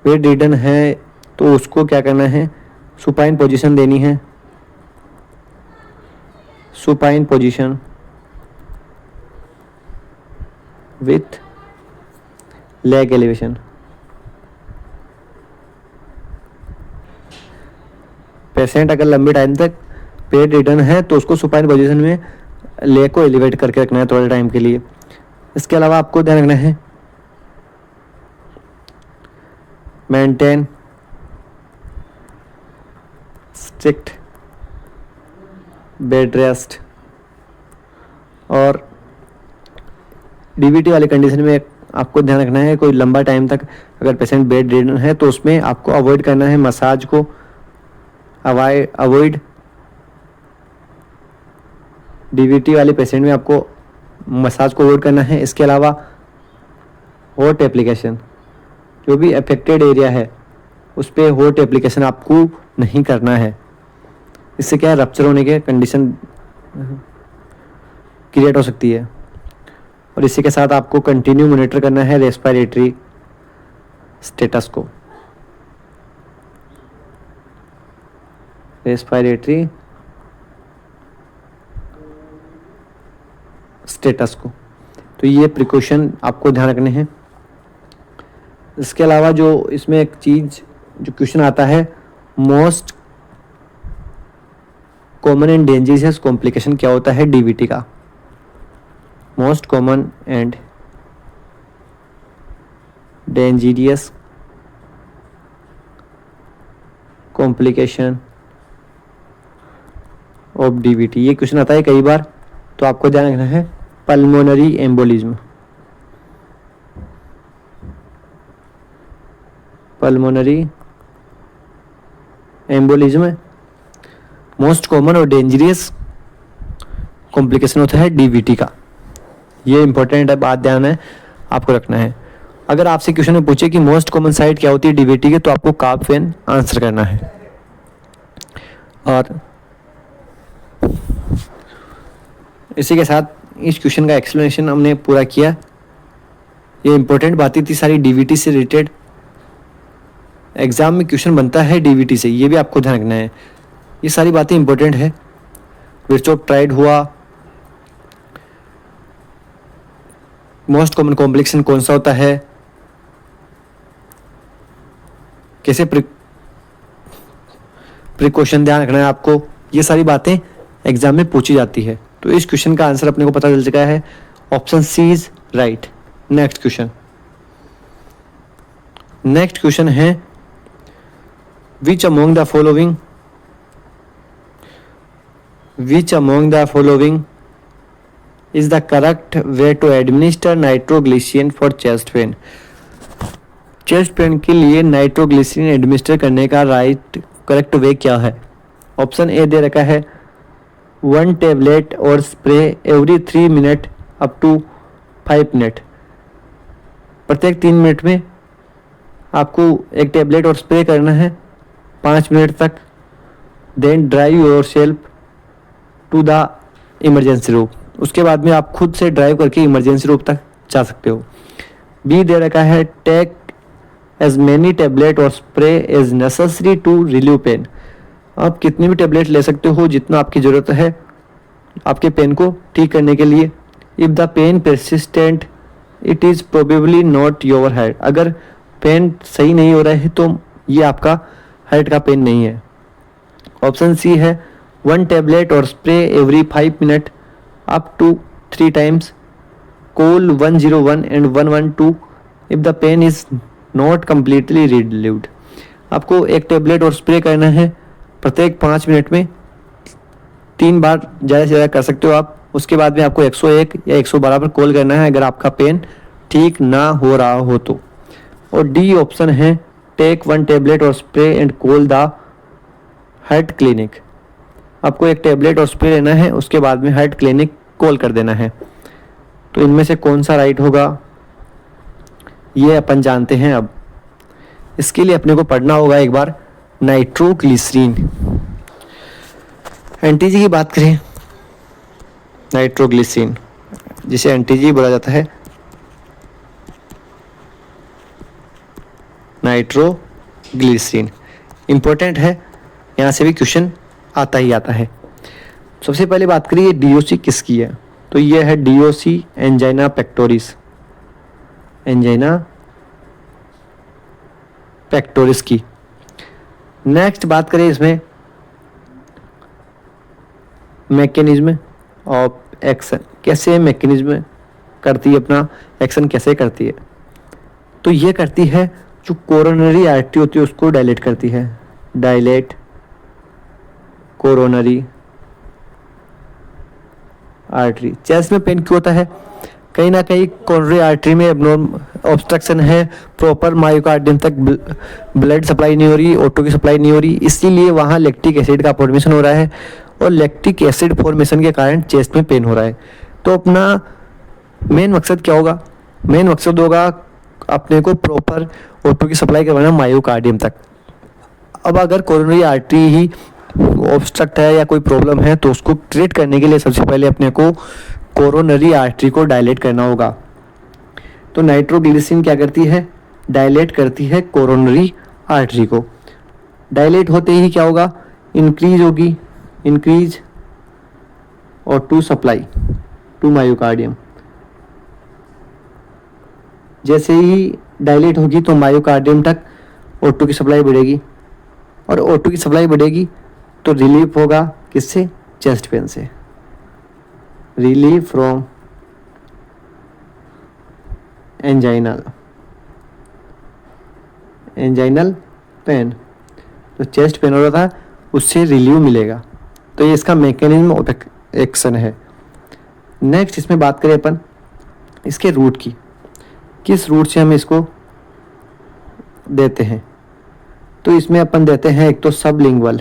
बेड रिडन है तो उसको क्या करना है, सुपाइन पोजीशन देनी है। Supine position with leg elevation. Patient अगर लंबे टाइम तक बेड रिडन है तो उसको सुपाइन पोजीशन में लेग को एलिवेट करके रखना है थोड़े टाइम के लिए। इसके अलावा आपको ध्यान रखना है मेंटेन स्ट्रिक्ट बेड रेस्ट। और DVT वाले कंडीशन में आपको ध्यान रखना है कोई लंबा टाइम तक अगर पेशेंट बेड रिडन है तो उसमें आपको अवॉइड करना है मसाज को। अवॉइड DVT वाले पेशेंट में आपको मसाज को अवॉइड करना है। इसके अलावा हॉट एप्लीकेशन, जो भी अफेक्टेड एरिया है उस पर हॉट एप्लीकेशन आपको नहीं करना है। इससे क्या है, रप्चर होने के कंडीशन क्रिएट हो सकती है। और इसी के साथ आपको कंटिन्यू मॉनिटर करना है रेस्पिरेटरी स्टेटस को। रेस्पिरेटरी स्टेटस को। तो ये प्रिकॉशन आपको ध्यान रखने हैं। इसके अलावा जो इसमें एक चीज़ जो क्वेश्चन आता है, most common and dangerous complication क्या होता है DVT का। Most common and dangerous complication of DVT, ये क्वेश्चन आता है कई बार। तो आपको ध्यान रखना है pulmonary embolism. Pulmonary embolism most common और डेंजरियस कॉम्प्लिकेशन होता है DVT का। ये इंपॉर्टेंट है, बात ध्यान है आपको रखना है। अगर आपसे क्वेश्चन में पूछे कि मोस्ट कॉमन साइट क्या होती है DVT के, तो आपको काफ वेन आंसर करना है। और इसी के साथ इस क्वेश्चन का एक्सप्लेनेशन हमने पूरा किया। ये इंपॉर्टेंट बातें थी सारी DVT से रिलेटेड। एग्जाम में क्वेश्चन बनता है DVT से, ये भी आपको ध्यान रखना है। ये सारी बातें इंपॉर्टेंट है। विर्चॉफ ट्राइड हुआ, मोस्ट कॉमन कॉम्प्लिकेशन कौन सा होता है, कैसे प्रिकॉशन ध्यान रखना है आपको, ये सारी बातें एग्जाम में पूछी जाती है। तो इस क्वेश्चन का आंसर अपने को पता चल चुका है, option C is right. Next question है which among the following is the correct way to administer nitroglycerin for chest pain। Chest pain के लिए नाइट्रोग्लिसरीन एडमिनिस्टर करने का करेक्ट वे क्या है। ऑप्शन ए दे रखा है 1 टेबलेट और spray every 3 minute up to 5 minute. प्रत्येक 3 मिनट में आपको एक टेबलेट और स्प्रे करना है 5 मिनट तक। Then drive yourself to the emergency room, उसके बाद में आप खुद से ड्राइव करके इमरजेंसी रूम तक जा सकते हो। बी दे रखा है टेक एज मैनी टेबलेट और spray is necessary to relieve pain. आप कितनी भी टेबलेट ले सकते हो जितना आपकी ज़रूरत है आपके पेन को ठीक करने के लिए। If the pain persistent it is probably not your head. अगर पेन सही नहीं हो रहा है तो ये आपका हेड का पेन नहीं है। ऑप्शन सी है 1 टेबलेट और spray every 5 minute up to 3 times. Call 101 and 112 if the pain is not completely relieved. आपको एक टेबलेट और स्प्रे करना है प्रत्येक 5 मिनट में 3 बार, ज़्यादा से ज़्यादा कर सकते हो आप। उसके बाद में आपको 101 या 112 पर कॉल करना है अगर आपका पेन ठीक ना हो रहा हो तो। और डी ऑप्शन है टेक 1 टेबलेट और spray and call the heart clinic. आपको एक टेबलेट और स्प्रे लेना है, उसके बाद में हार्ट क्लिनिक कॉल कर देना है। तो इनमें से कौन सा राइट होगा ये अपन जानते हैं। अब इसके लिए अपने को पढ़ना होगा एक बार नाइट्रोग्लिसरीन। एंटीजी की बात करें, नाइट्रोग्लिसरीन जिसे एंटीजी बोला जाता है, नाइट्रोग्लिसरीन इंपॉर्टेंट है, यहाँ से भी क्वेश्चन आता ही आता है। सबसे पहले बात करिए डीओसी किसकी है, तो ये है DOC angina pectoris, angina pectoris की। नेक्स्ट बात करें इसमें मैकेनिज्म ऑफ एक्शन, कैसे मैकेनिज्म करती है, अपना एक्शन कैसे करती है। तो ये करती है जो कोरोनरी आर्टरी होती है उसको डायलेट करती है, डायलेट कोरोनरी आर्टरी। चेस्ट में पेन क्यों होता है, कहीं ना कहीं कोरोनरी आर्टरी में ऑब्स्ट्रक्शन है, प्रॉपर मायोकार्डियम तक ब्लड सप्लाई नहीं हो रही, ऑटो की सप्लाई नहीं हो रही, इसीलिए वहाँ लैक्टिक एसिड का फॉर्मेशन हो रहा है और लैक्टिक एसिड फॉर्मेशन के कारण चेस्ट में पेन हो रहा है। तो अपना मेन मकसद क्या होगा, मेन मकसद होगा अपने को प्रॉपर ऑटो की सप्लाई करवाना मायोकार्डियम तक। अब अगर कोरोनरी आर्टरी ही ऑब्स्ट्रक्ट है या कोई प्रॉब्लम है तो उसको ट्रीट करने के लिए सबसे पहले अपने को कोरोनरी आर्टरी को डायलेट करना होगा। तो नाइट्रोग्लिसरीन क्या करती है, डायलेट करती है कोरोनरी आर्टरी को। डायलेट होते ही क्या होगा, इंक्रीज होगी, इंक्रीज और टू सप्लाई टू मायोकार्डियम। जैसे ही डायलेट होगी तो मायोकार्डियम तक O2 की सप्लाई बढ़ेगी और O2 की सप्लाई बढ़ेगी तो रिलीफ होगा किससे, चेस्ट पेन से, रिलीफ फ्रॉम एंजाइनल पेन। तो चेस्ट पेन हो रहा था उससे रिलीव मिलेगा। तो ये इसका मैकेनिज्म ऑफ एक्शन है। नेक्स्ट इसमें बात करें अपन इसके रूट की, किस रूट से हम इसको देते हैं। तो इसमें अपन देते हैं एक तो सबलिंगुअल,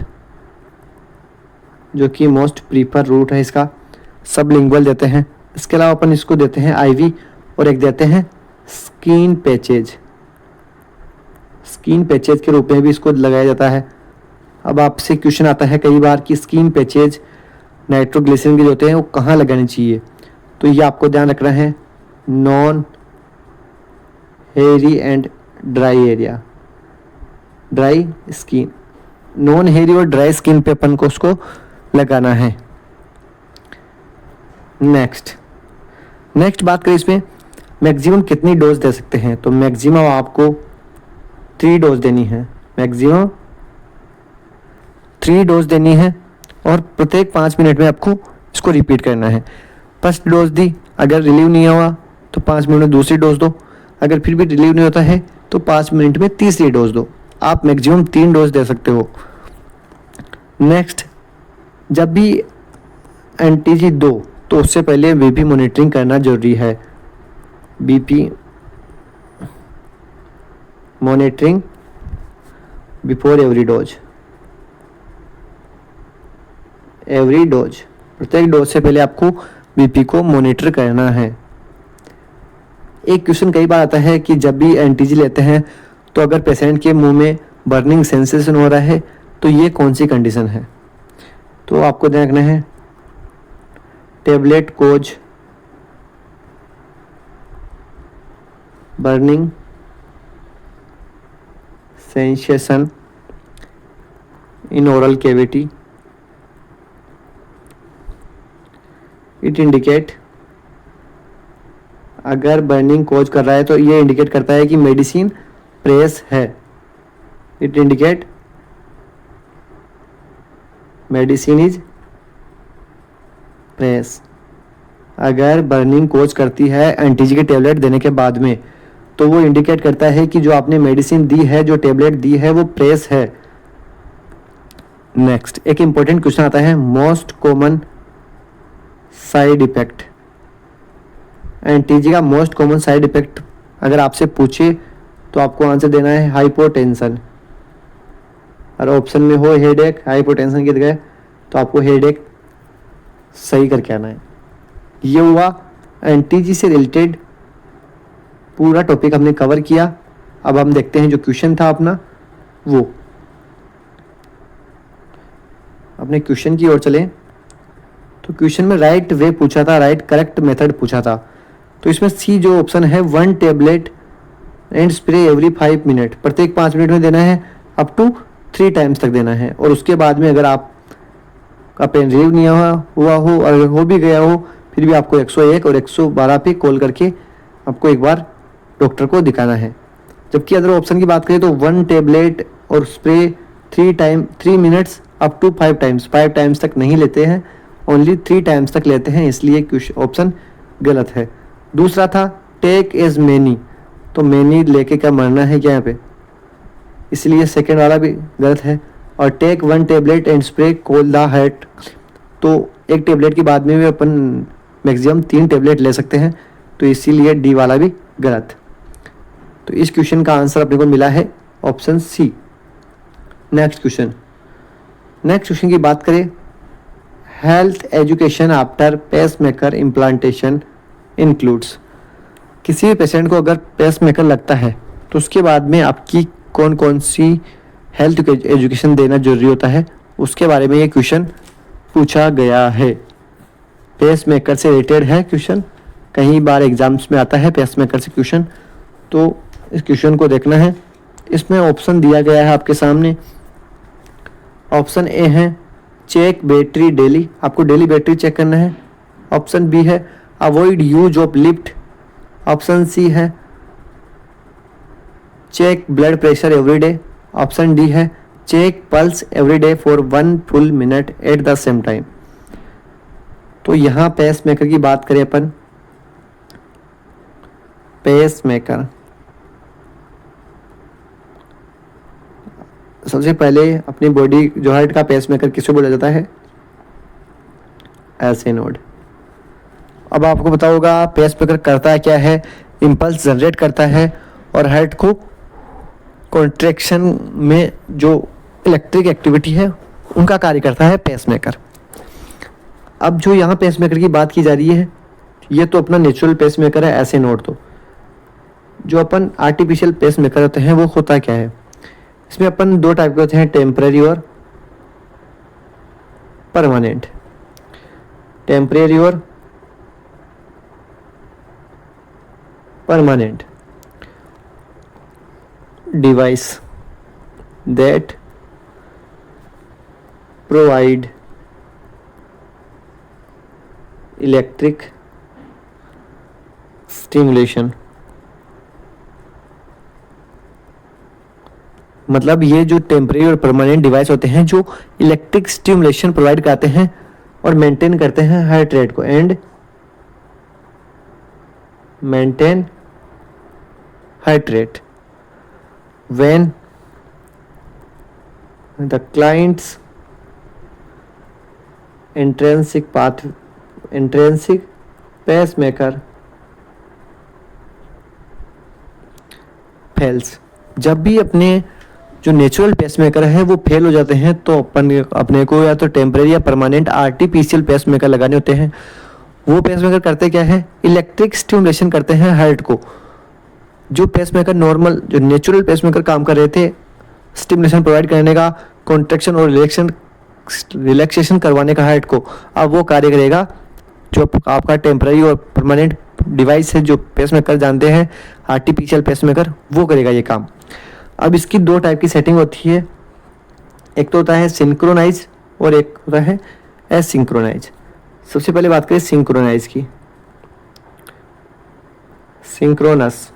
जो कि मोस्ट प्रीफर रूट है इसका, सबलिंगुअल देते हैं। इसके अलावा अपन इसको देते हैं आईवी और एक देते हैं स्किन पैचेज, स्किन पैचेज के रूप में भी इसको लगाया जाता है। अब आपसे क्वेश्चन आता है कई बार कि स्किन पैचेज नाइट्रोग्लिसरीन के जो होते हैं वो कहाँ लगाने चाहिए, तो ये आपको ध्यान रखना है, non hairy and dry area, dry skin, non hairy और ड्राई स्किन पे अपन को उसको लगाना है। नेक्स्ट बात करें इसमें मैक्सिमम कितनी डोज दे सकते हैं, तो मैक्सिमम आपको 3 डोज देनी है, मैक्सिमम 3 डोज देनी है और प्रत्येक 5 मिनट में आपको इसको रिपीट करना है। फर्स्ट डोज दी, अगर रिलीव नहीं हुआ तो 5 मिनट में दूसरी डोज दो, अगर फिर भी रिलीव नहीं होता है तो 5 मिनट में तीसरी डोज दो। आप मैक्सिमम 3 डोज दे सकते हो। नेक्स्ट, जब भी एंटीजी दो तो उससे पहले बीपी मॉनिटरिंग करना जरूरी है, BP monitoring before every dose, प्रत्येक डोज से पहले आपको बीपी को मॉनिटर करना है। एक क्वेश्चन कई बार आता है कि जब भी एंटीजी लेते हैं तो अगर पेशेंट के मुंह में बर्निंग सेंसेशन हो रहा है तो ये कौन सी कंडीशन है, तो आपको ध्यान रखना है tablet causes burning sensation in oral cavity, it indicate, अगर बर्निंग कोज कर रहा है तो ये इंडिकेट करता है कि मेडिसिन प्रेस है, it indicate medicine is fresh. अगर बर्निंग कोज करती है एंटीजी के टेबलेट देने के बाद में तो वो इंडिकेट करता है कि जो आपने मेडिसिन दी है, जो टेबलेट दी है, वो प्रेस है। नेक्स्ट एक इंपॉर्टेंट क्वेश्चन आता है, मोस्ट कॉमन साइड इफेक्ट। एंटीजी का मोस्ट कॉमन साइड इफेक्ट अगर आपसे पूछे तो आपको आंसर देना है हाइपोटेंशन। और ऑप्शन में हो हेडेक, हाइपोटेंशन की जगह, तो आपको हेडेक सही करके आना है। ये हुआ एंटीजी से रिलेटेड पूरा टॉपिक हमने कवर किया। अब हम देखते हैं जो क्वेश्चन था अपना, वो अपने क्वेश्चन की ओर चलें। तो क्वेश्चन में राइट वे पूछा था, राइट करेक्ट मेथड पूछा था। तो इसमें सी जो ऑप्शन है, 1 tablet and spray every 5 minute, प्रत्येक 5 मिनट में देना है, अप टू 3 टाइम्स तक देना है। और उसके बाद में अगर आप का पेन रिलीव नहीं हुआ हो और हो भी गया हो, फिर भी आपको 101 और 112 पे कॉल करके आपको एक बार डॉक्टर को दिखाना है। जबकि अदर ऑप्शन की बात करें तो 1 टेबलेट और spray 3 minutes up to 5 times, 5 times तक नहीं लेते हैं, ओनली 3 टाइम्स तक लेते हैं, इसलिए ऑप्शन गलत है। दूसरा था टेक एज मैनी, तो मैनी लेके क्या मरना है क्या यहाँ पे, इसलिए सेकेंड वाला भी गलत है। और take 1 tablet and spray call the heart, तो एक टेबलेट के बाद में भी अपन मैक्सिमम 3 टेबलेट ले सकते हैं, तो इसीलिए डी वाला भी गलत। तो इस क्वेश्चन का आंसर अपने को मिला है ऑप्शन सी। नेक्स्ट क्वेश्चन की बात करें, health education after pacemaker implantation includes. किसी भी पेशेंट को अगर पेसमेकर लगता है तो उसके बाद में आपकी कौन कौन सी हेल्थ एजुकेशन देना जरूरी होता है, उसके बारे में ये क्वेश्चन पूछा गया है। पेसमेकर से रिलेटेड है क्वेश्चन, कई बार एग्जाम्स में आता है पेसमेकर से क्वेश्चन, तो इस क्वेश्चन को देखना है। इसमें ऑप्शन दिया गया है आपके सामने। ऑप्शन ए है चेक बैटरी डेली, आपको डेली बैटरी चेक करना है। ऑप्शन बी है avoid use of lift. Option C है check blood pressure every day. Option D है check pulse every day for 1 full minute at the same time. तो यहाँ pace maker की बात करें अपन, पेस मेकर सबसे पहले अपनी बॉडी जो हार्ट का पेस मेकर किसे बोला जाता है, ऐसे नोड। अब आपको पता होगा पेस मेकर करता क्या है, इम्पल्स जनरेट करता है और हार्ट को कॉन्ट्रैक्शन में जो इलेक्ट्रिक एक्टिविटी है उनका कार्य करता है पेसमेकर। अब जो यहाँ पेसमेकर की बात की जा रही है, ये तो अपना नेचुरल पेसमेकर है ऐसे नोट। तो जो अपन आर्टिफिशियल पेसमेकर होते हैं वो होता क्या है, इसमें अपन 2 टाइप के होते हैं, टेम्परेरी और परमानेंट। टेम्परेरी और permanent device that provide electric stimulation। मतलब ये जो टेम्परेरी और परमानेंट डिवाइस होते हैं जो इलेक्ट्रिक स्टिमुलेशन प्रोवाइड करते हैं और मेंटेन करते हैं हार्ट रेट को, and maintain heart rate when the client's intrinsic pacemaker fails। जब भी अपने जो नेचुरल पेसमेकर है वो फेल हो जाते हैं तो अपने को या तो टेम्परेरी या परमानेंट आर्टिफिशियल पेसमेकर लगाने होते हैं। वो पेसमेकर करते क्या है, इलेक्ट्रिक स्टिमुलेशन करते हैं हार्ट को। जो पेसमेकर नॉर्मल जो नेचुरल पेसमेकर काम कर रहे थे स्टिमुलेशन प्रोवाइड करने का, कॉन्ट्रैक्शन और रिलैक्सेशन करवाने का हार्ट को, अब वो कार्य करेगा जो आपका टेम्पररी और परमानेंट डिवाइस है जो पेसमेकर जानते हैं आर्टिफिशियल पेसमेकर, वो करेगा ये काम। अब इसकी 2 टाइप की सेटिंग होती है, एक तो होता है सिंक्रोनाइज और एक होता है एसिंक्रोनाइज। सबसे पहले बात करें सिंक्रोनाइज की। सिंक्रोनस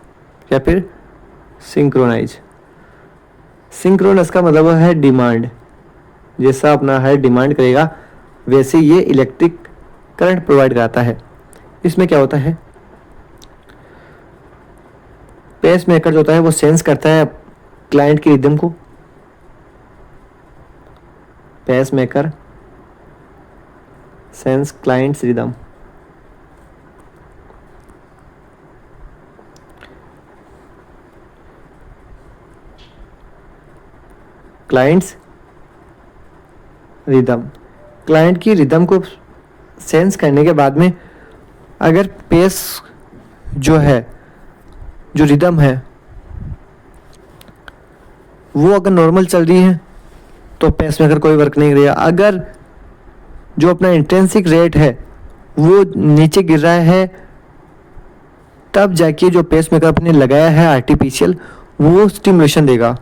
या फिर सिंक्रोनाइज। सिंक्रोनस का मतलब है डिमांड, जैसा अपना हार्ट डिमांड करेगा वैसे ये इलेक्ट्रिक करंट प्रोवाइड कराता है। इसमें क्या होता है, पेस मेकर जो होता है वो सेंस करता है क्लाइंट की रिदम को। Pace maker sense clients rhythm. Clients rhythm, client की रिदम को सेंस करने के बाद में अगर पेस जो है, जो रिदम है वो अगर नॉर्मल चल रही है तो पेस मेकर कोई वर्क नहीं करेगा। अगर जो अपना इंट्रिंसिक रेट है वो नीचे गिर रहा है तब जाके जो पेस मेकर अपने लगाया है आर्टिफिशियल वो स्टिमुलेशन देगा।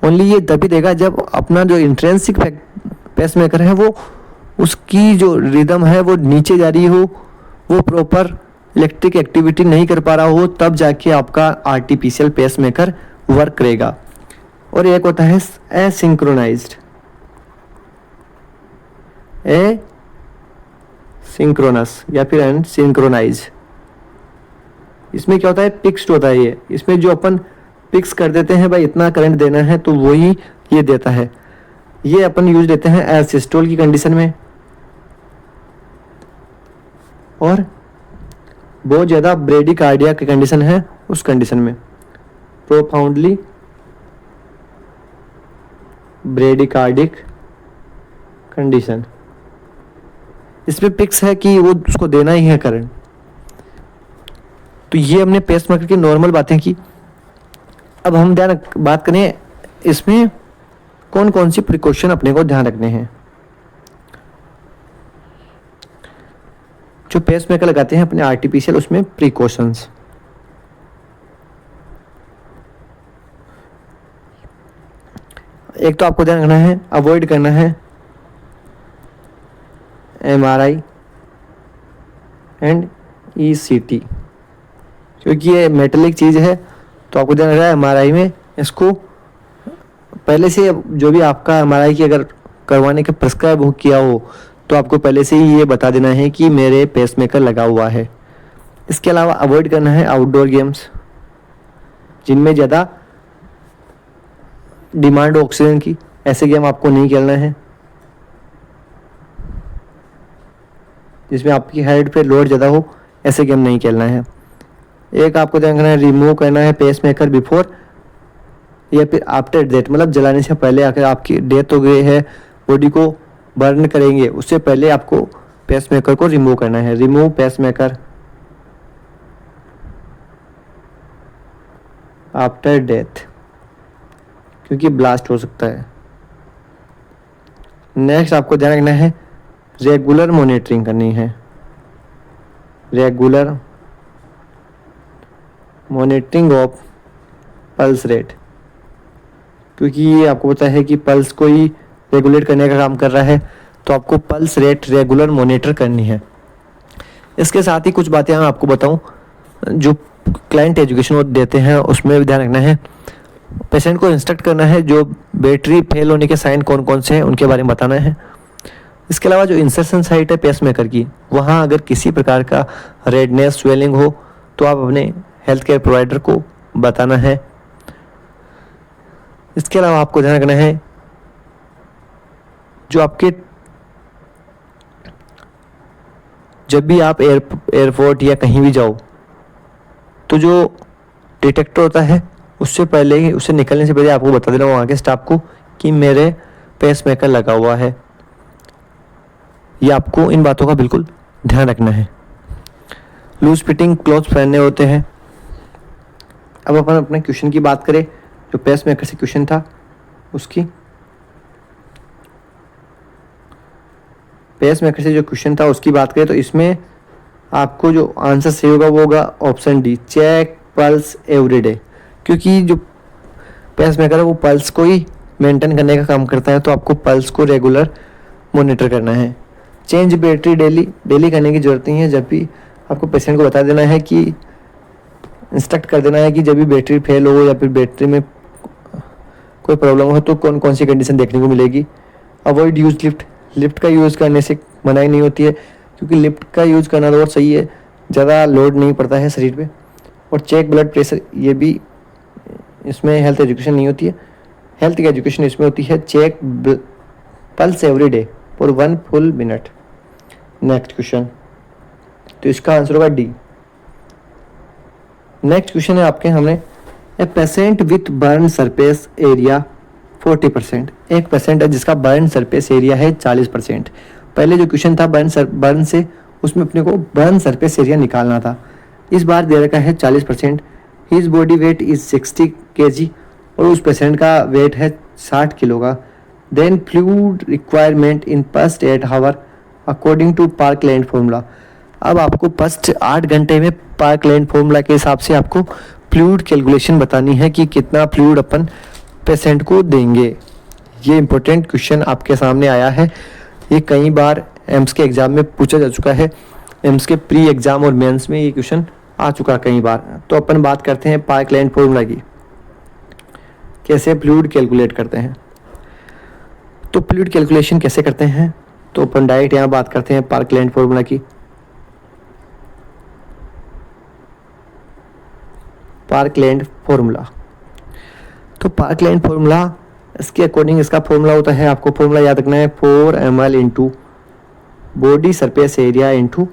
ओनली ये तभी देगा जब अपना जो इंट्रिंसिक पेस मेकर है वो उसकी जो रिदम है वो नीचे जा रही हो, वो प्रॉपर इलेक्ट्रिक एक्टिविटी नहीं कर पा रहा हो, तब जाके आपका आर्टिफिशियल पेस मेकर वर्क करेगा। और एक होता है एसिंक्रोनाइज्ड, सिंक्रोनस या फिर अनसिंक्रोनाइज। इसमें क्या होता है, फिक्स्ड होता है ये। इसमें जो अपन फिक्स कर देते हैं भाई इतना करंट देना है तो वही ये देता है। ये अपन यूज लेते हैं एसिस्टोल की कंडीशन में और बहुत ज़्यादा ब्रेडिकार्डिया की कंडीशन है उस कंडीशन में। प्रोफाउंडली ब्रेडिकार्डिक कंडीशन, इसमें फिक्स है कि वो उसको देना ही है करंट। तो ये हमने पेस मेकर की नॉर्मल बातें की। अब हम बात करें इसमें कौन कौन सी प्रिकॉशन अपने को ध्यान रखने हैं। जो पेस मेकर लगाते हैं अपने आर्टिफिशियल, उसमें प्रिकॉशंस। एक तो आपको ध्यान रखना है, अवॉइड करना है MRI एंड ECT, क्योंकि ये मेटेलिक चीज़ है। तो आपको ध्यान रखना है MRI में इसको पहले से, जो भी आपका MRI की अगर करवाने के प्रिस्क्राइब हो किया हो तो आपको पहले से ही ये बता देना है कि मेरे पेस मेकर लगा हुआ है। इसके अलावा अवॉइड करना है आउटडोर गेम्स जिनमें ज़्यादा डिमांड हो ऑक्सीजन की, ऐसे गेम आपको नहीं खेलना है। जिसमें आपकी हेड पे लोड ज़्यादा हो, ऐसे गेम नहीं खेलना है। एक आपको ध्यान रखना है, रिमूव करना है पेस मेकर बिफोर या फिर आफ्टर डेथ, मतलब जलाने से पहले। अगर आपकी डेथ हो गई है, बॉडी को बर्न करेंगे, उससे पहले आपको पेस मेकर को रिमूव करना है। Remove pace maker after death, क्योंकि ब्लास्ट हो सकता है। नेक्स्ट आपको ध्यान रखना है, रेगुलर मॉनिटरिंग करनी है। Regular monitoring of pulse rate, क्योंकि ये आपको पता है कि पल्स को ही रेगुलेट करने का काम कर रहा है, तो आपको पल्स रेट रेगुलर मॉनिटर करनी है। इसके साथ ही कुछ बातें मैं आपको बताऊं जो क्लाइंट एजुकेशन वो देते हैं, उसमें भी ध्यान रखना है। पेशेंट को इंस्ट्रक्ट करना है जो बैटरी फेल होने के साइन कौन कौन से हैं उनके बारे में बताना है। इसके अलावा जो इंसर्शन साइट है पेस मेकर की, वहाँ अगर किसी प्रकार का रेडनेस स्वेलिंग हो तो आप अपने हेल्थ केयर प्रोवाइडर को बताना है। इसके अलावा आपको ध्यान रखना है जो आपके जब भी आप एयरपोर्ट या कहीं भी जाओ तो जो डिटेक्टर होता है उससे पहले ही, उससे निकलने से पहले आपको बता देना वहाँ के स्टाफ को कि मेरे पेस मेकर लगा हुआ है। ये आपको इन बातों का बिल्कुल ध्यान रखना है। लूज फिटिंग क्लॉथ्स पहनने होते हैं। अब अपन अपने क्वेश्चन की बात करें, जो पेस मेकर से क्वेश्चन था उसकी, पेस मेकर से जो क्वेश्चन था उसकी बात करें तो इसमें आपको जो आंसर सही होगा वो होगा option D, check pulse everyday. क्योंकि जो पेस मेकर है वो पल्स को ही मेंटेन करने का काम करता है, तो आपको पल्स को रेगुलर मॉनिटर करना है। चेंज बैटरी डेली करने की ज़रूरत नहीं है। जब भी आपको पेशेंट को बता देना है कि इंस्ट्रक्ट कर देना है कि जब भी बैटरी फेल हो या फिर बैटरी में कोई प्रॉब्लम हो तो कौन कौन सी कंडीशन देखने को मिलेगी। अवॉइड यूज लिफ्ट का यूज़ करने से मनाही नहीं होती है, क्योंकि लिफ्ट का यूज़ करना तो और सही है, ज़्यादा लोड नहीं पड़ता है शरीर पे। और चेक ब्लड प्रेशर, ये भी इसमें हेल्थ एजुकेशन नहीं होती है। हेल्थ की एजुकेशन इसमें होती है check pulse every day for 1 full minute. Next question, तो इसका आंसर होगा डी। नेक्स्ट क्वेश्चन है आपके हमने, a patient with burn surface area 40%, एक पेशेंट है जिसका बर्न सरफेस एरिया है 40%। पहले जो क्वेश्चन था बर्न से, उसमें अपने को बर्न सरफेस एरिया निकालना था। इस बार दे रखा है 40%। His body weight is 60 kg और उस पेशेंट का वेट है 60 किलो का। Then fluid requirement in first 8 hour according to Parkland formula. अब आपको फर्स्ट 8 घंटे में पार्कलैंड फॉर्मूला के हिसाब से आपको फ्लूइड कैलकुलेशन बतानी है कि कितना फ्लूइड अपन पेशेंट को देंगे। ये इंपॉर्टेंट क्वेश्चन आपके सामने आया है। ये कई बार एम्स के एग्ज़ाम में पूछा जा चुका है। एम्स के प्री एग्ज़ाम और मेंस में ये क्वेश्चन आ चुका कई बार। तो अपन बात करते हैं पार्कलैंड फॉर्मूला की, कैसे फ्लूइड कैलकुलेट करते हैं। तो फ्लूइड कैलकुलेशन कैसे करते हैं, तो अपन डायरेक्ट यहाँ बात करते हैं पार्कलैंड फॉर्मूला की। पार्कलैंड फॉर्मूला, तो पार्कलैंड फॉर्मूला इसके अकॉर्डिंग इसका फॉर्मूला होता है, आपको फॉर्मूला याद रखना है 4 ml into body surface area into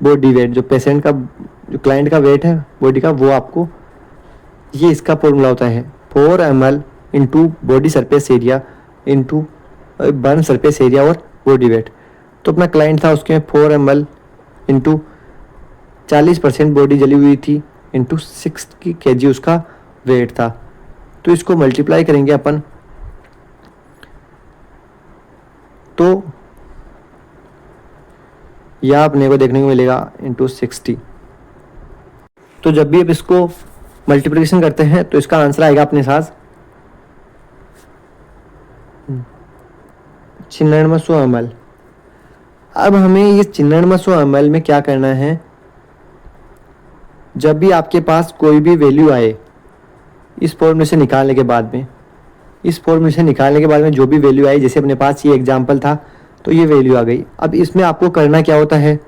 body weight. जो पेशेंट का, जो क्लाइंट का वेट है बॉडी का, वो आपको, ये इसका फॉर्मूला होता है 4 ml into body surface area into burn surface area और बॉडी वेट। तो अपना क्लाइंट था, उसके 4 ml इंटू 40% बॉडी जली हुई थी इंटू 60 kg उसका वेट था। तो इसको मल्टीप्लाई करेंगे अपन, तो यह अपने को देखने को मिलेगा इंटू 60। तो जब भी आप इसको मल्टीप्लिकेशन करते हैं तो इसका आंसर आएगा अपने साथ 9900 ml। अब हमें ये 9900 ml में क्या करना है, जब भी आपके पास कोई भी वैल्यू आए इस फॉर्मूले से निकालने के बाद में, इस फॉर्मूले से निकालने के बाद में जो भी वैल्यू आई, जैसे अपने पास ये एग्जांपल था तो ये वैल्यू आ गई। अब इसमें आपको करना क्या होता है,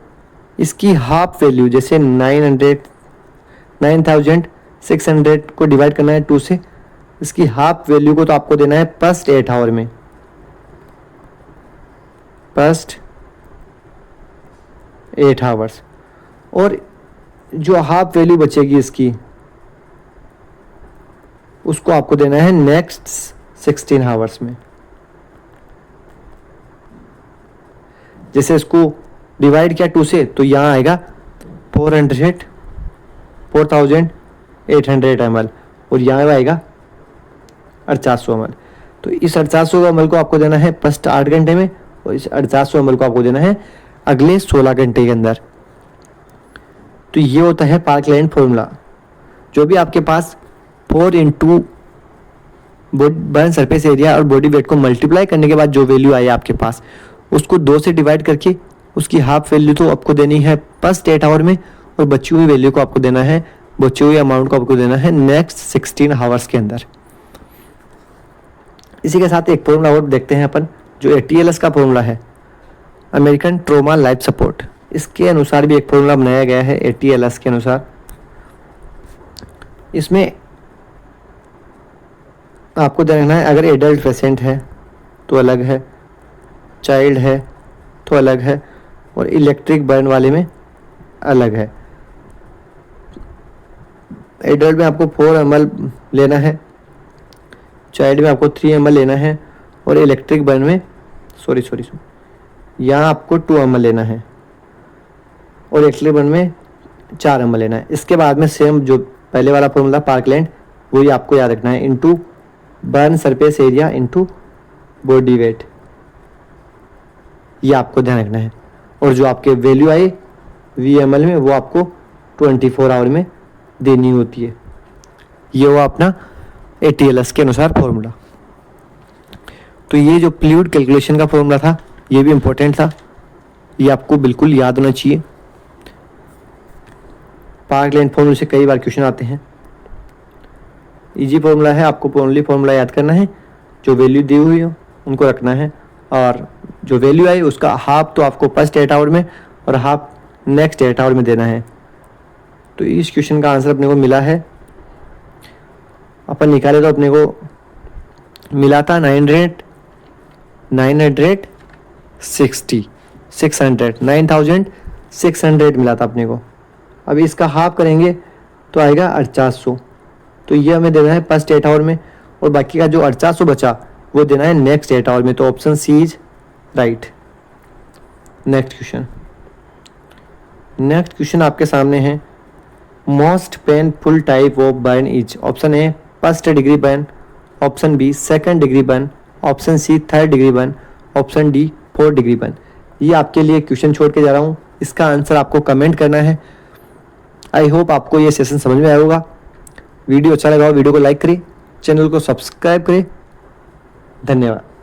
इसकी हाफ वैल्यू, जैसे 9600 को डिवाइड करना है 2 से, इसकी हाफ वैल्यू को तो आपको देना है फर्स्ट 8 आवर में, फर्स्ट 8 आवर्स। और जो हाफ वैल्यू बचेगी इसकी, उसको आपको देना है नेक्स्ट 16 आवर्स में। जैसे इसको डिवाइड किया 2 से, तो यहाँ आएगा 4800 ml और यहाँ आएगा 4800 ml। तो इस 4800 ml को आपको देना है फर्स्ट 8 घंटे में और इस 4800 ml को आपको देना है अगले 16 घंटे के अंदर। तो ये होता है पार्कलैंड फॉर्मूला। जो भी आपके पास 4 इंटू बर्न सरफेस एरिया और बॉडी वेट को मल्टीप्लाई करने के बाद जो वैल्यू आई आपके पास, उसको 2 से डिवाइड करके उसकी हाफ वैल्यू तो आपको देनी है फर्स्ट 8 आवर में और बची हुई वैल्यू को आपको देना है, बची हुई अमाउंट को आपको देना है नेक्स्ट 16 आवर्स के अंदर। इसी के साथ एक फॉर्मूला और देखते हैं अपन, जो ATLS का फॉर्मूला है, अमेरिकन ट्रोमा लाइफ सपोर्ट। इसके अनुसार भी एक फॉर्मूला बनाया गया है ATLS के अनुसार। इसमें आपको देखना है, अगर एडल्ट पेशेंट है तो अलग है, चाइल्ड है तो अलग है और इलेक्ट्रिक बर्न वाले में अलग है। एडल्ट में आपको 4 ml लेना है, चाइल्ड में आपको 3 ml लेना है और इलेक्ट्रिक बर्न में यहाँ आपको 2 ml लेना है और इलेक्ट्रिक बर्न में 4 ml लेना है। इसके बाद में सेम जो पहले वाला फॉर्मूला पार्कलैंड, वही आपको याद रखना है, into burn surface area into body weight, ये आपको ध्यान रखना है। और जो आपके वैल्यू आई VML में, वो आपको 24 आवर में देनी होती है। ये हुआ अपना ATLS के अनुसार फॉर्मूला। तो ये जो फ्लूइड कैलकुलेशन का फॉर्मूला था, ये भी इम्पोर्टेंट था, ये आपको बिल्कुल याद होना चाहिए। पार्कलैंड फॉर्मूले से कई बार क्वेश्चन आते हैं। इजी फॉर्मूला है, आपको ओनली फॉर्मूला याद करना है, जो वैल्यू दी हुई हो उनको रखना है और जो वैल्यू आई उसका हाफ तो आपको फर्स्ट 8 आवर में और हाफ नेक्स्ट 8 आवर में देना है। तो इस क्वेश्चन का आंसर अपने को मिला है, अपन निकाले तो अपने को मिला था 9600 मिला था अपने को। अभी इसका हाफ करेंगे तो आएगा 4800, तो ये हमें देना है फर्स्ट 8 आवर में, और बाकी का जो 4800 बचा वो देना है नेक्स्ट 8 आवर में। तो option C is right. Next question आपके सामने है, most painful type of burn is. Option A first degree burn, option B second degree burn, option C third degree burn, option D fourth degree burn. ये आपके लिए question छोड़ के जा रहा हूँ, इसका आंसर आपको कमेंट करना है। आई होप आपको ये सेशन समझ में आया होगा। वीडियो अच्छा लगा हो वीडियो को लाइक करें, चैनल को सब्सक्राइब करें। धन्यवाद।